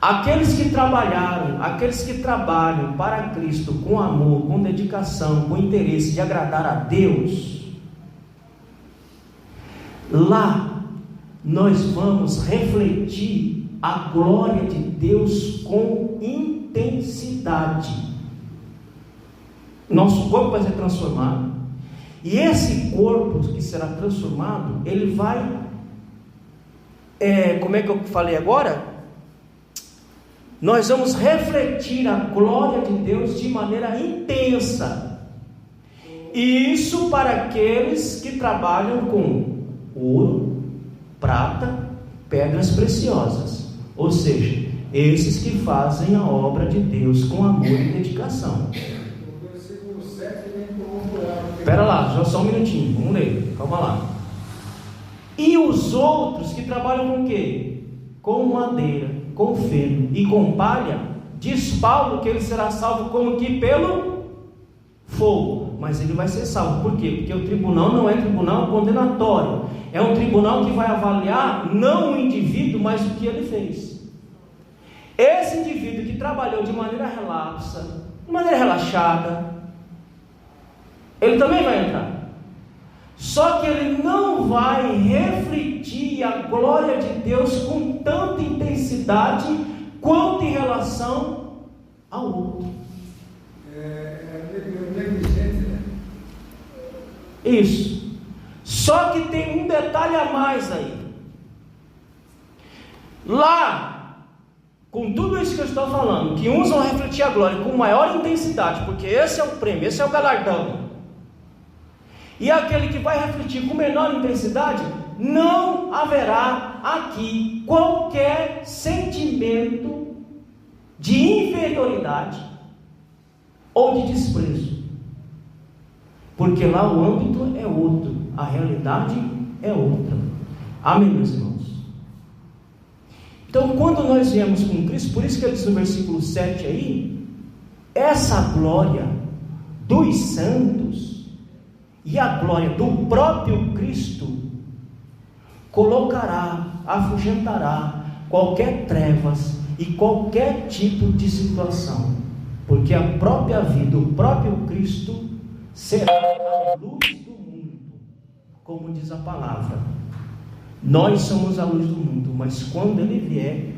Aqueles que trabalharam, aqueles que trabalham para Cristo com amor, com dedicação, com interesse de agradar a Deus, lá nós vamos refletir a glória de Deus com intensidade. Nosso corpo vai ser transformado, e esse corpo que será transformado, ele vai, como é que eu falei agora? Nós vamos refletir a glória de Deus de maneira intensa, e isso para aqueles que trabalham com ouro, prata, pedras preciosas, ou seja, esses que fazem a obra de Deus com amor e dedicação. Espera lá, já só um minutinho, vamos ler, calma lá. E os outros que trabalham com o quê? Com madeira, com feno e com palha, diz Paulo que ele será salvo como que pelo fogo, mas ele vai ser salvo, por quê? Porque o tribunal não é tribunal condenatório, é um tribunal que vai avaliar não o indivíduo, mas o que ele fez. Esse indivíduo que trabalhou de maneira relapsa, de maneira relaxada, ele também vai entrar, só que ele não vai refletir a glória de Deus com tanta intensidade quanto em relação ao outro.
Negligente, né?
Isso. Só que tem um detalhe a mais aí. Lá, com tudo isso que eu estou falando, que uns vão refletir a glória com maior intensidade, porque esse é o prêmio, esse é o galardão. e aquele que vai refletir com menor intensidade, não haverá aqui qualquer sentimento de inferioridade ou de desprezo, porque lá o âmbito é outro, a realidade é outra. Amém, meus irmãos? Então, quando nós viemos com Cristo, por isso que ele diz no versículo 7 aí, essa glória dos santos e a glória do próprio Cristo colocará, afugentará qualquer trevas e qualquer tipo de situação, porque a própria vida, o próprio Cristo será a luz do mundo, como diz a palavra. Nós somos a luz do mundo, mas quando Ele vier,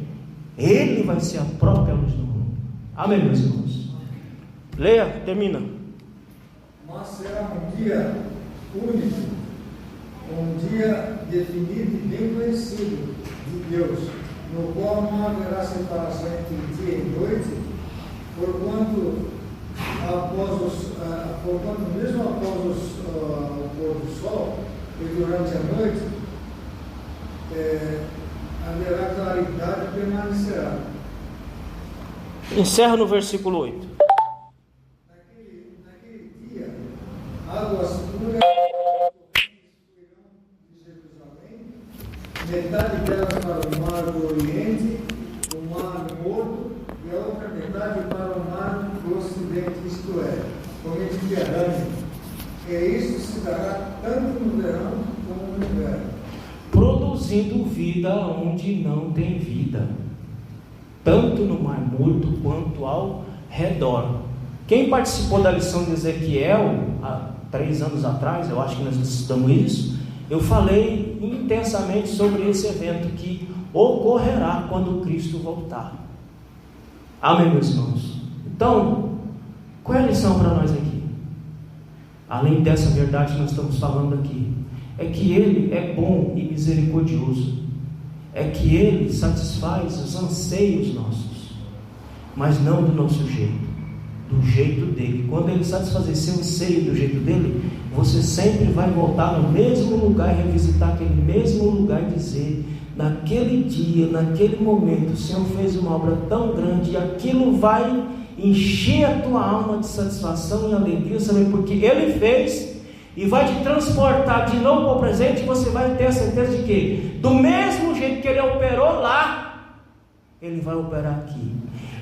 Ele vai ser a própria luz do mundo. Amém, meus irmãos? Leia, termina.
Mas será um dia único, um dia definido e bem conhecido de Deus, no qual não haverá separação entre dia e noite, porquanto mesmo após o pôr do sol e durante a noite, haverá claridade e permanecerá.
Encerra no versículo 8.
Naquele dia, águas puras de Jerusalém, metade delas para o mar do Oriente, o mar morto, e a outra metade para o mar do Ocidente, isto é, o Mediterrâneo. E isso se dará tanto no verão como no inverno,
produzindo vida onde não tem vida, tanto no mar morto quanto ao redor. Quem participou da lição de Ezequiel há 3 anos atrás, eu acho que nós estudamos isso, eu falei intensamente sobre esse evento que ocorrerá quando Cristo voltar. Amém, meus irmãos? Então, qual é a lição para nós aqui? Além dessa verdade que nós estamos falando aqui, é que Ele é bom e misericordioso, é que Ele satisfaz os anseios nossos, mas não do nosso jeito, do jeito dele. Quando Ele satisfazer seu anseio do jeito dele, você sempre vai voltar no mesmo lugar e revisitar aquele mesmo lugar e dizer: naquele dia, naquele momento, o Senhor fez uma obra tão grande, e aquilo vai encher a tua alma de satisfação e alegria, sabe? Porque Ele fez, e vai te transportar de novo para o presente, e você vai ter a certeza de que, do mesmo jeito que Ele operou lá, Ele vai operar aqui.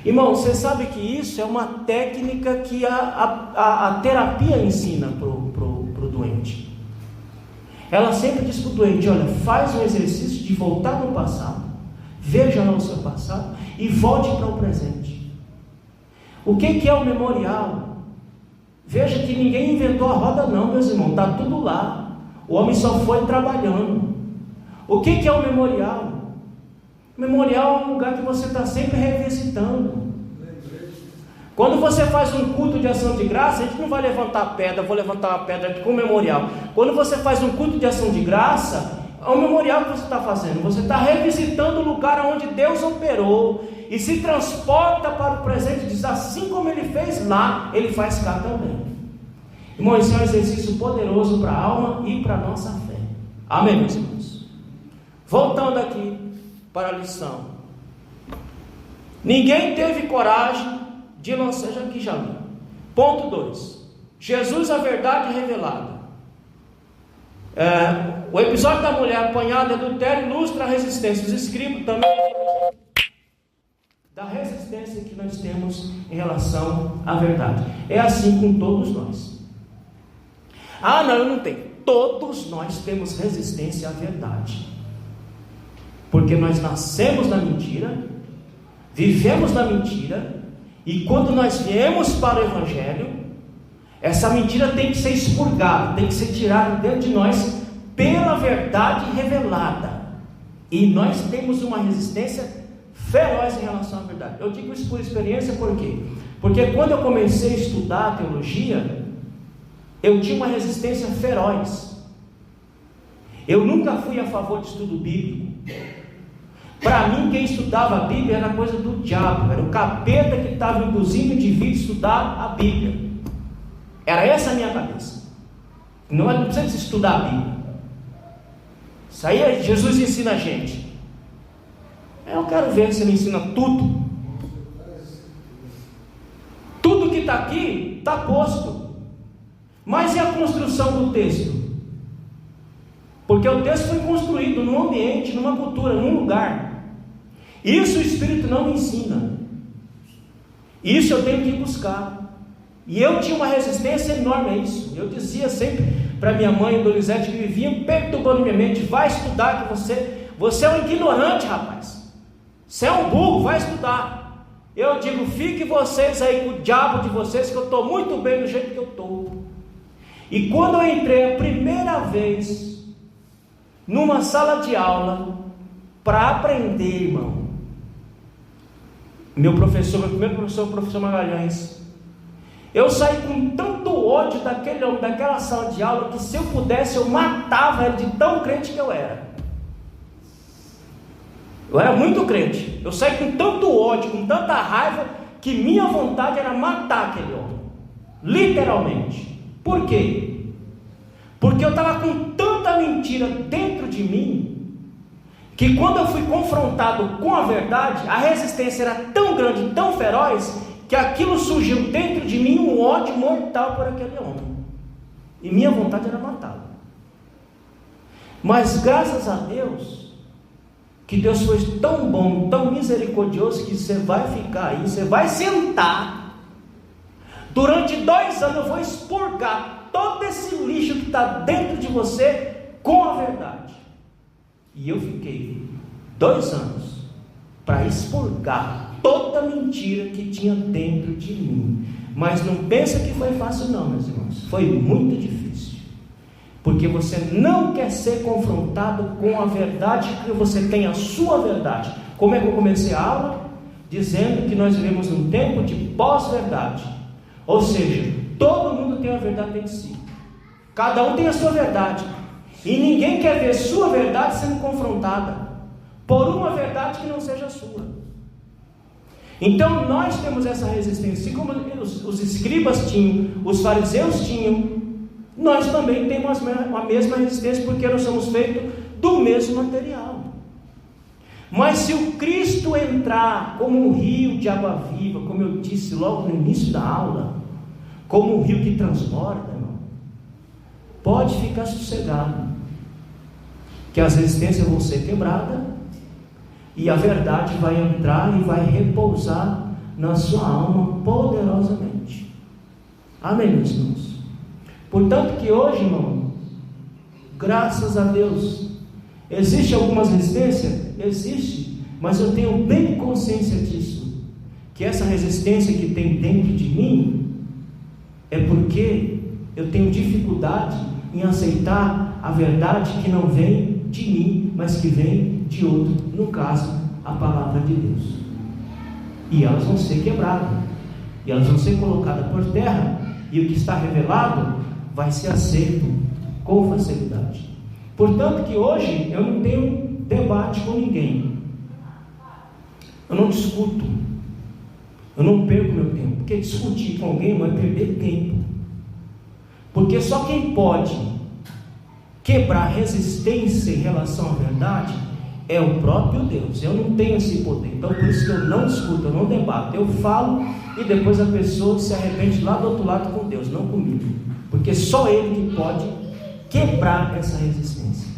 Irmão, você sabe que isso é uma técnica que a terapia ensina para o doente. Ela sempre diz para o doente: olha, faz um exercício de voltar no passado, veja lá o seu passado e volte para o presente. O que é o memorial? Veja que ninguém inventou a roda não, meus irmãos, está tudo lá. O homem só foi trabalhando. O que é o memorial? O memorial é um lugar que você está sempre revisitando. Quando você faz um culto de ação de graça, a gente não vai levantar pedra, vou levantar uma pedra aqui com o memorial. Quando você faz um culto de ação de graça, é um memorial que você está fazendo. Você está revisitando o lugar onde Deus operou e se transporta para o presente e diz: assim como Ele fez lá, Ele faz cá também. Irmão, isso é um exercício poderoso para a alma e para a nossa fé. Amém, meus irmãos? Voltando aqui para a lição. Ninguém teve coragem de lançar, já aqui já li. Ponto 2. Jesus, a verdade revelada. O episódio da mulher apanhada em adultério ilustra a resistência. Os escribas também da resistência que nós temos em relação à verdade. É assim com todos nós. Ah, não, eu não tenho. Todos nós temos resistência à verdade, porque nós nascemos na mentira, vivemos na mentira, e quando nós viemos para o Evangelho, essa mentira tem que ser expurgada, tem que ser tirada dentro de nós pela verdade revelada. E nós temos uma resistência feroz em relação à verdade. Eu digo isso por experiência, por quê? Porque quando eu comecei a estudar teologia, eu tinha uma resistência feroz. Eu nunca fui a favor de estudo bíblico. Para mim, quem estudava a Bíblia era coisa do diabo, era o capeta que estava induzindo o indivíduo a estudar a Bíblia. Era essa a minha cabeça. Não precisa estudar a Bíblia. Isso aí Jesus ensina a gente. Eu quero ver se ele ensina tudo. Tudo que está aqui está posto. Mas e a construção do texto? Porque o texto foi construído num ambiente, numa cultura, num lugar. Isso o Espírito não me ensina. Isso eu tenho que buscar. E eu tinha uma resistência enorme a isso. Eu dizia sempre para minha mãe, Donizete, que vivia perturbando minha mente: vai estudar, que você é um ignorante, rapaz. Você é um burro, vai estudar. Eu digo: fique vocês aí com o diabo de vocês, que eu estou muito bem do jeito que eu estou. E quando eu entrei a primeira vez numa sala de aula para aprender, irmão, meu primeiro professor, o professor Magalhães, eu saí com tanto ódio daquele homem, daquela sala de aula, que se eu pudesse eu matava ele, de tão crente que eu era. Eu era muito crente. Eu saí com tanto ódio, com tanta raiva, que minha vontade era matar aquele homem, literalmente. Por quê? Porque eu estava com tanta mentira dentro de mim, que quando eu fui confrontado com a verdade, a resistência era tão grande, tão feroz, que aquilo surgiu dentro de mim, um ódio mortal por aquele homem, e minha vontade era matá-lo. Mas graças a Deus, que Deus foi tão bom, tão misericordioso, que você vai ficar aí, você vai sentar, durante 2 anos eu vou expurgar todo esse lixo que está dentro de você com a verdade. E eu fiquei 2 anos para expurgar toda mentira que tinha dentro de mim. Mas não pensa que foi fácil não, meus irmãos. Foi muito difícil. Porque você não quer ser confrontado com a verdade, que você tem a sua verdade. Como é que eu comecei a aula? Dizendo que nós vivemos num tempo de pós-verdade. Ou seja, todo mundo tem a verdade dentro de si. Cada um tem a sua verdade. E ninguém quer ver sua verdade sendo confrontada por uma verdade que não seja a sua. Então nós temos essa resistência. Assim como os escribas tinham, os fariseus tinham, nós também temos a mesma resistência, porque nós somos feitos do mesmo material. Mas se o Cristo entrar como um rio de água viva, como eu disse logo no início da aula, como um rio que transborda, irmão, pode ficar sossegado, que as resistências vão ser quebradas, e a verdade vai entrar e vai repousar na sua alma poderosamente. Amém, meus irmãos? Portanto que hoje, irmão, graças a Deus, existe algumas resistências? Existe, mas eu tenho bem consciência disso, que essa resistência que tem dentro de mim, é porque eu tenho dificuldade em aceitar a verdade que não vem de mim, mas que vem de outro, no caso, a palavra de Deus. E elas vão ser quebradas, e elas vão ser colocadas por terra, e o que está revelado vai ser aceito com facilidade. Portanto que hoje eu não tenho debate com ninguém, eu não discuto, eu não perco meu tempo, porque discutir com alguém vai perder tempo, porque só quem pode quebrar resistência em relação à verdade é o próprio Deus. Eu não tenho esse poder, então por isso que eu não discuto, eu não debato, eu falo, e depois a pessoa se arrepende lá do outro lado com Deus, não comigo, porque só Ele que pode quebrar essa resistência,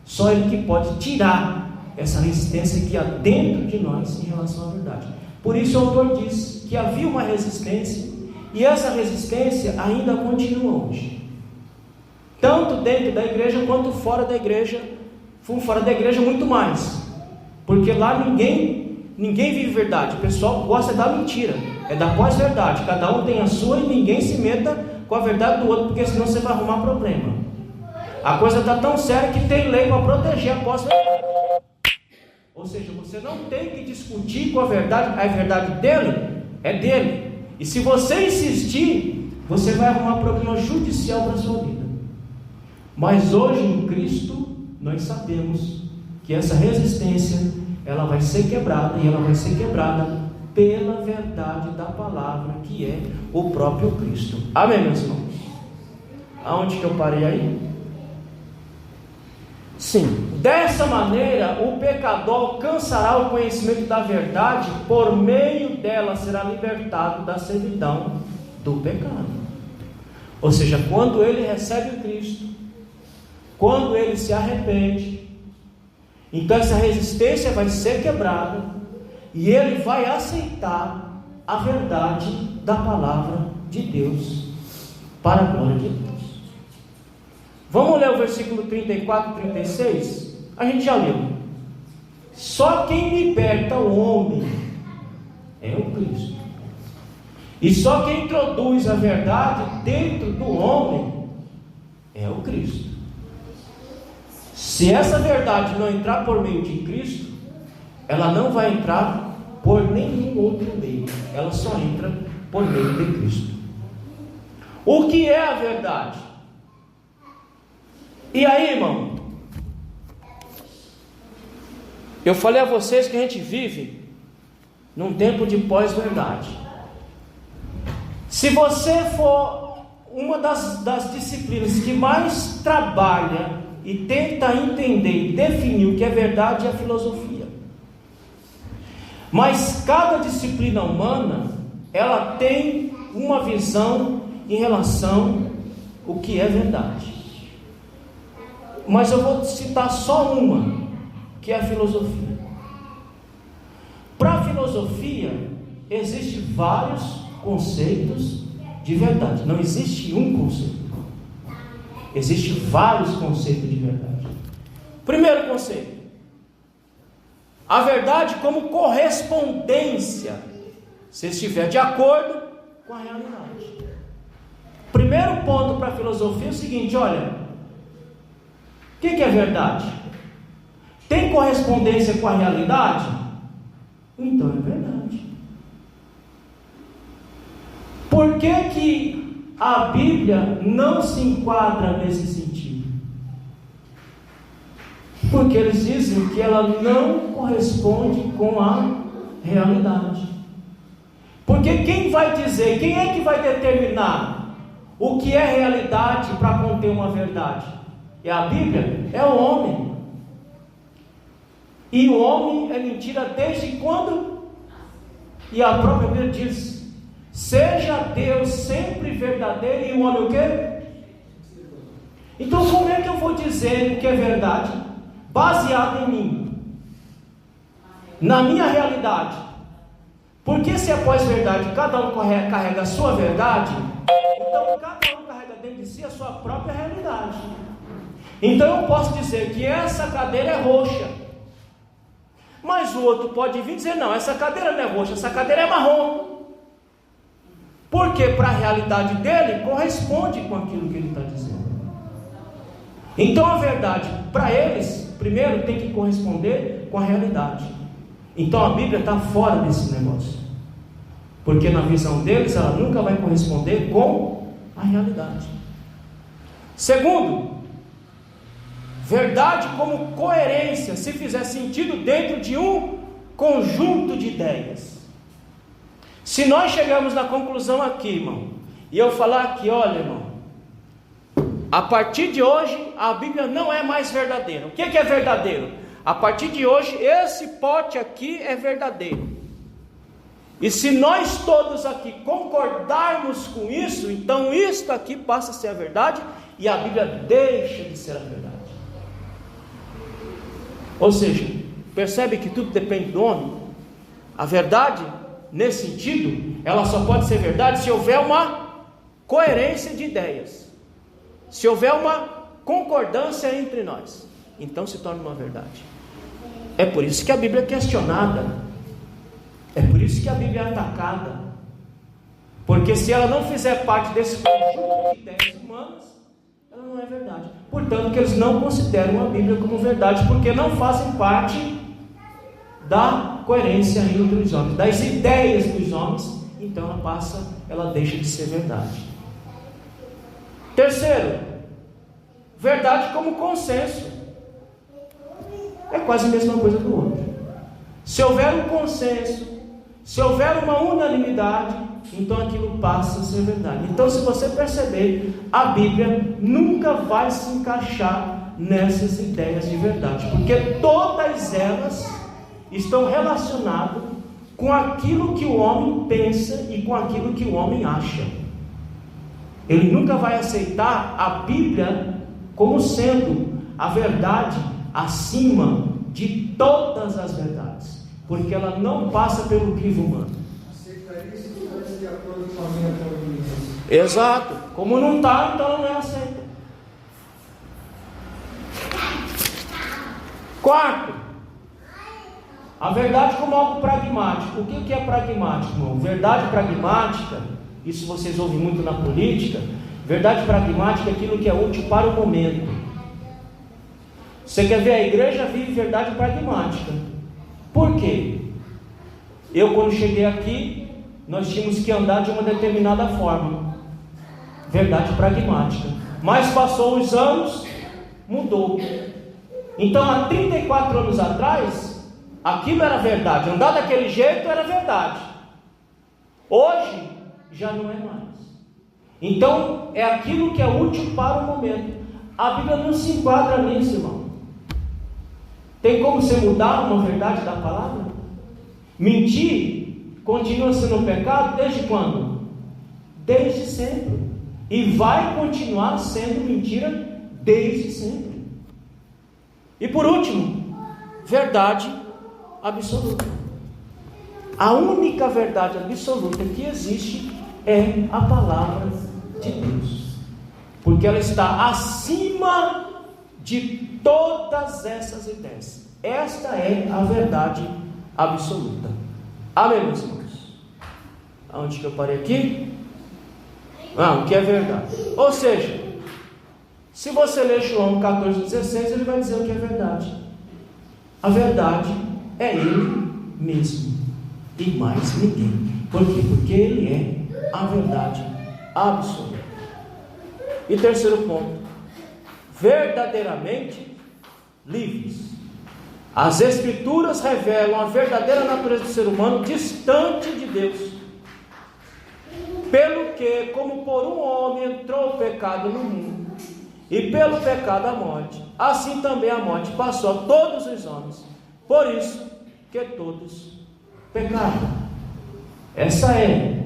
só Ele que pode tirar essa resistência que há dentro de nós em relação à verdade. Por isso o autor diz que havia uma resistência, e essa resistência ainda continua hoje, tanto dentro da igreja quanto fora da igreja. Fora da igreja muito mais, porque lá ninguém vive verdade, o pessoal gosta da mentira, é da pós-verdade, cada um tem a sua e ninguém se meta com a verdade do outro, porque senão você vai arrumar problema. A coisa está tão séria que tem lei para proteger a pós-verdade, ou seja, você não tem que discutir com a verdade dele é dele, e se você insistir, você vai arrumar problema judicial para a sua vida. Mas hoje em Cristo nós sabemos que essa resistência, ela vai ser quebrada, e ela vai ser quebrada pela verdade da palavra, que é o próprio Cristo. Amém, meus irmãos? Aonde que eu parei aí? Sim, dessa maneira o pecador alcançará o conhecimento da verdade, por meio dela será libertado da servidão do pecado. Ou seja, quando ele recebe o Cristo, quando ele se arrepende, então essa resistência vai ser quebrada e ele vai aceitar a verdade da palavra de Deus para a glória de Deus. Vamos ler o versículo 34 e 36? A gente já leu. Só quem liberta o homem é o Cristo. E só quem introduz a verdade dentro do homem é o Cristo. Se essa verdade não entrar por meio de Cristo, ela não vai entrar por nenhum outro meio. Ela só entra por meio de Cristo. O que é a verdade? E aí, irmão? Eu falei a vocês que a gente vive num tempo de pós-verdade. Se você for uma das disciplinas que mais trabalha e tenta entender e definir o que é verdade, é a filosofia. Mas cada disciplina humana, ela tem uma visão em relação ao que é verdade. Mas eu vou citar só uma, que é a filosofia. Para a filosofia, existem vários conceitos de verdade. Não existe um conceito. Existem vários conceitos de verdade. Primeiro conceito: a verdade como correspondência, se estiver de acordo com a realidade. Primeiro ponto para a filosofia é o seguinte: olha, o que é verdade? Tem correspondência com a realidade? Então é verdade. Por que a Bíblia não se enquadra nesse sentido? Porque eles dizem que ela não corresponde com a realidade. Porque quem vai dizer, quem é que vai determinar o que é realidade para conter uma verdade? É a Bíblia? É o homem. E o homem é mentira desde quando? E a própria Bíblia diz: seja Deus sempre verdadeiro e o homem o quê? Então como é que eu vou dizer o que é verdade? Baseado em mim, na minha realidade. Porque se após verdade cada um carrega a sua verdade, então cada um carrega dentro de si a sua própria realidade. Então eu posso dizer que essa cadeira é roxa, mas o outro pode vir dizer: não, essa cadeira não é roxa, essa cadeira é marrom. Porque para a realidade dele corresponde com aquilo que ele está dizendo. Então a verdade para eles, primeiro, tem que corresponder com a realidade. Então a Bíblia está fora desse negócio, porque na visão deles ela nunca vai corresponder com a realidade. Segundo, verdade como coerência, se fizer sentido dentro de um conjunto de ideias. Se nós chegamos na conclusão aqui, irmão, e eu falar aqui: olha, irmão, a partir de hoje a Bíblia não é mais verdadeira. O que é verdadeiro? A partir de hoje esse pote aqui é verdadeiro. E se nós todos aqui concordarmos com isso, então isto aqui passa a ser a verdade e a Bíblia deixa de ser a verdade. Ou seja, percebe que tudo depende do homem? A verdade, nesse sentido, ela só pode ser verdade se houver uma coerência de ideias, se houver uma concordância entre nós, então se torna uma verdade. É por isso que a Bíblia é questionada, é por isso que a Bíblia é atacada, porque se ela não fizer parte desse conjunto de ideias humanas, ela não é verdade. Portanto, que eles não consideram a Bíblia como verdade, porque não fazem parte da coerência entre os homens, das ideias dos homens. Então ela deixa de ser verdade. Terceiro, verdade como consenso. É quase a mesma coisa do outro. Se houver um consenso, se houver uma unanimidade, então aquilo passa a ser verdade. Então, se você perceber, a Bíblia nunca vai se encaixar nessas ideias de verdade, porque todas elas estão relacionadas com aquilo que o homem pensa e com aquilo que o homem acha. Ele nunca vai aceitar a Bíblia como sendo a verdade acima de todas as verdades, porque ela não passa pelo crivo humano.
Aceitaria se estivesse de acordo com a minha conveniência.
Exato. Como não está, então não é aceita. Quarto, a verdade como algo pragmático. O que é pragmático, irmão? Verdade pragmática, isso vocês ouvem muito na política. Verdade pragmática é aquilo que é útil para o momento. Você quer ver? A igreja vive verdade pragmática. Por quê? Eu, quando cheguei aqui, nós tínhamos que andar de uma determinada forma. Verdade pragmática. Mas passou os anos, mudou. Então, há 34 anos atrás, aquilo era verdade. Andar daquele jeito era verdade. Hoje, já não é mais. Então, é aquilo que é útil para o momento. A Bíblia não se enquadra nisso, irmão. Tem como você mudar uma verdade da palavra? Mentir continua sendo um pecado desde quando? Desde sempre. E vai continuar sendo mentira desde sempre. E por último, verdade absoluta. A única verdade absoluta que existe é a palavra de Deus, porque ela está acima de todas essas ideias. Esta é a verdade absoluta. Amém, meus irmãos? Aonde que eu parei aqui? O que é verdade. Ou seja, se você ler João 14,16, ele vai dizer o que é verdade. A verdade é Ele mesmo e mais ninguém. Por quê? Porque Ele é a verdade absoluta. E terceiro ponto, verdadeiramente livres. As Escrituras revelam a verdadeira natureza do ser humano distante de Deus. Pelo que, como por um homem entrou o pecado no mundo, e pelo pecado a morte, assim também a morte passou a todos os homens, por isso que todos pecaram. Essa é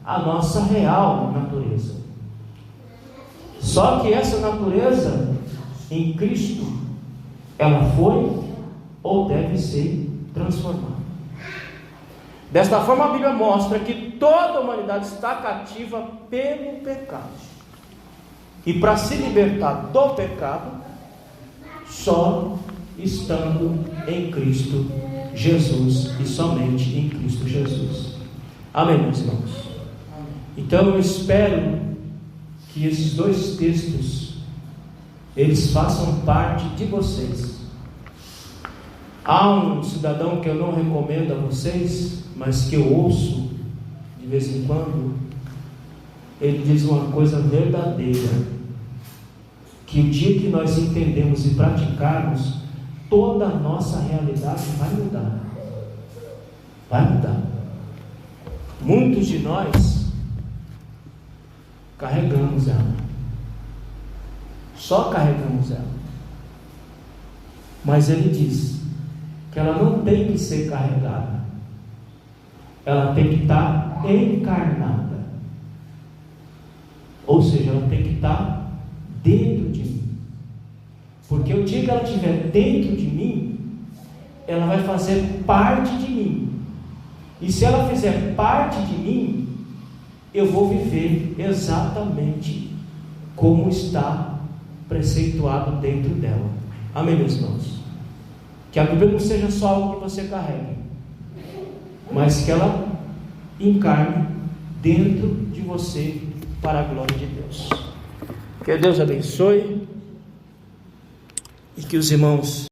a nossa real natureza. Só que essa natureza em Cristo, ela foi ou deve ser transformada. Desta forma, a Bíblia mostra que toda a humanidade está cativa pelo pecado. E para se libertar do pecado, só estando em Cristo Jesus e somente em Cristo Jesus. Amém, meus irmãos? Então eu espero que esses dois textos eles façam parte de vocês. Há um cidadão que eu não recomendo a vocês, mas que eu ouço de vez em quando. Ele diz uma coisa verdadeira, que o dia que nós entendemos e praticarmos, toda a nossa realidade vai mudar. Vai mudar. Muitos de nós carregamos ela. Só carregamos ela. Mas ele diz que ela não tem que ser carregada. Ela tem que estar encarnada. Ou seja, ela tem que estar dentro de mim. Porque o dia que ela estiver dentro de mim, ela vai fazer parte de mim. E se ela fizer parte de mim, eu vou viver exatamente como está preceituado dentro dela. Amém, meus irmãos? Que a Bíblia não seja só algo que você carregue, mas que ela encarne dentro de você para a glória de Deus. Que Deus abençoe e que os irmãos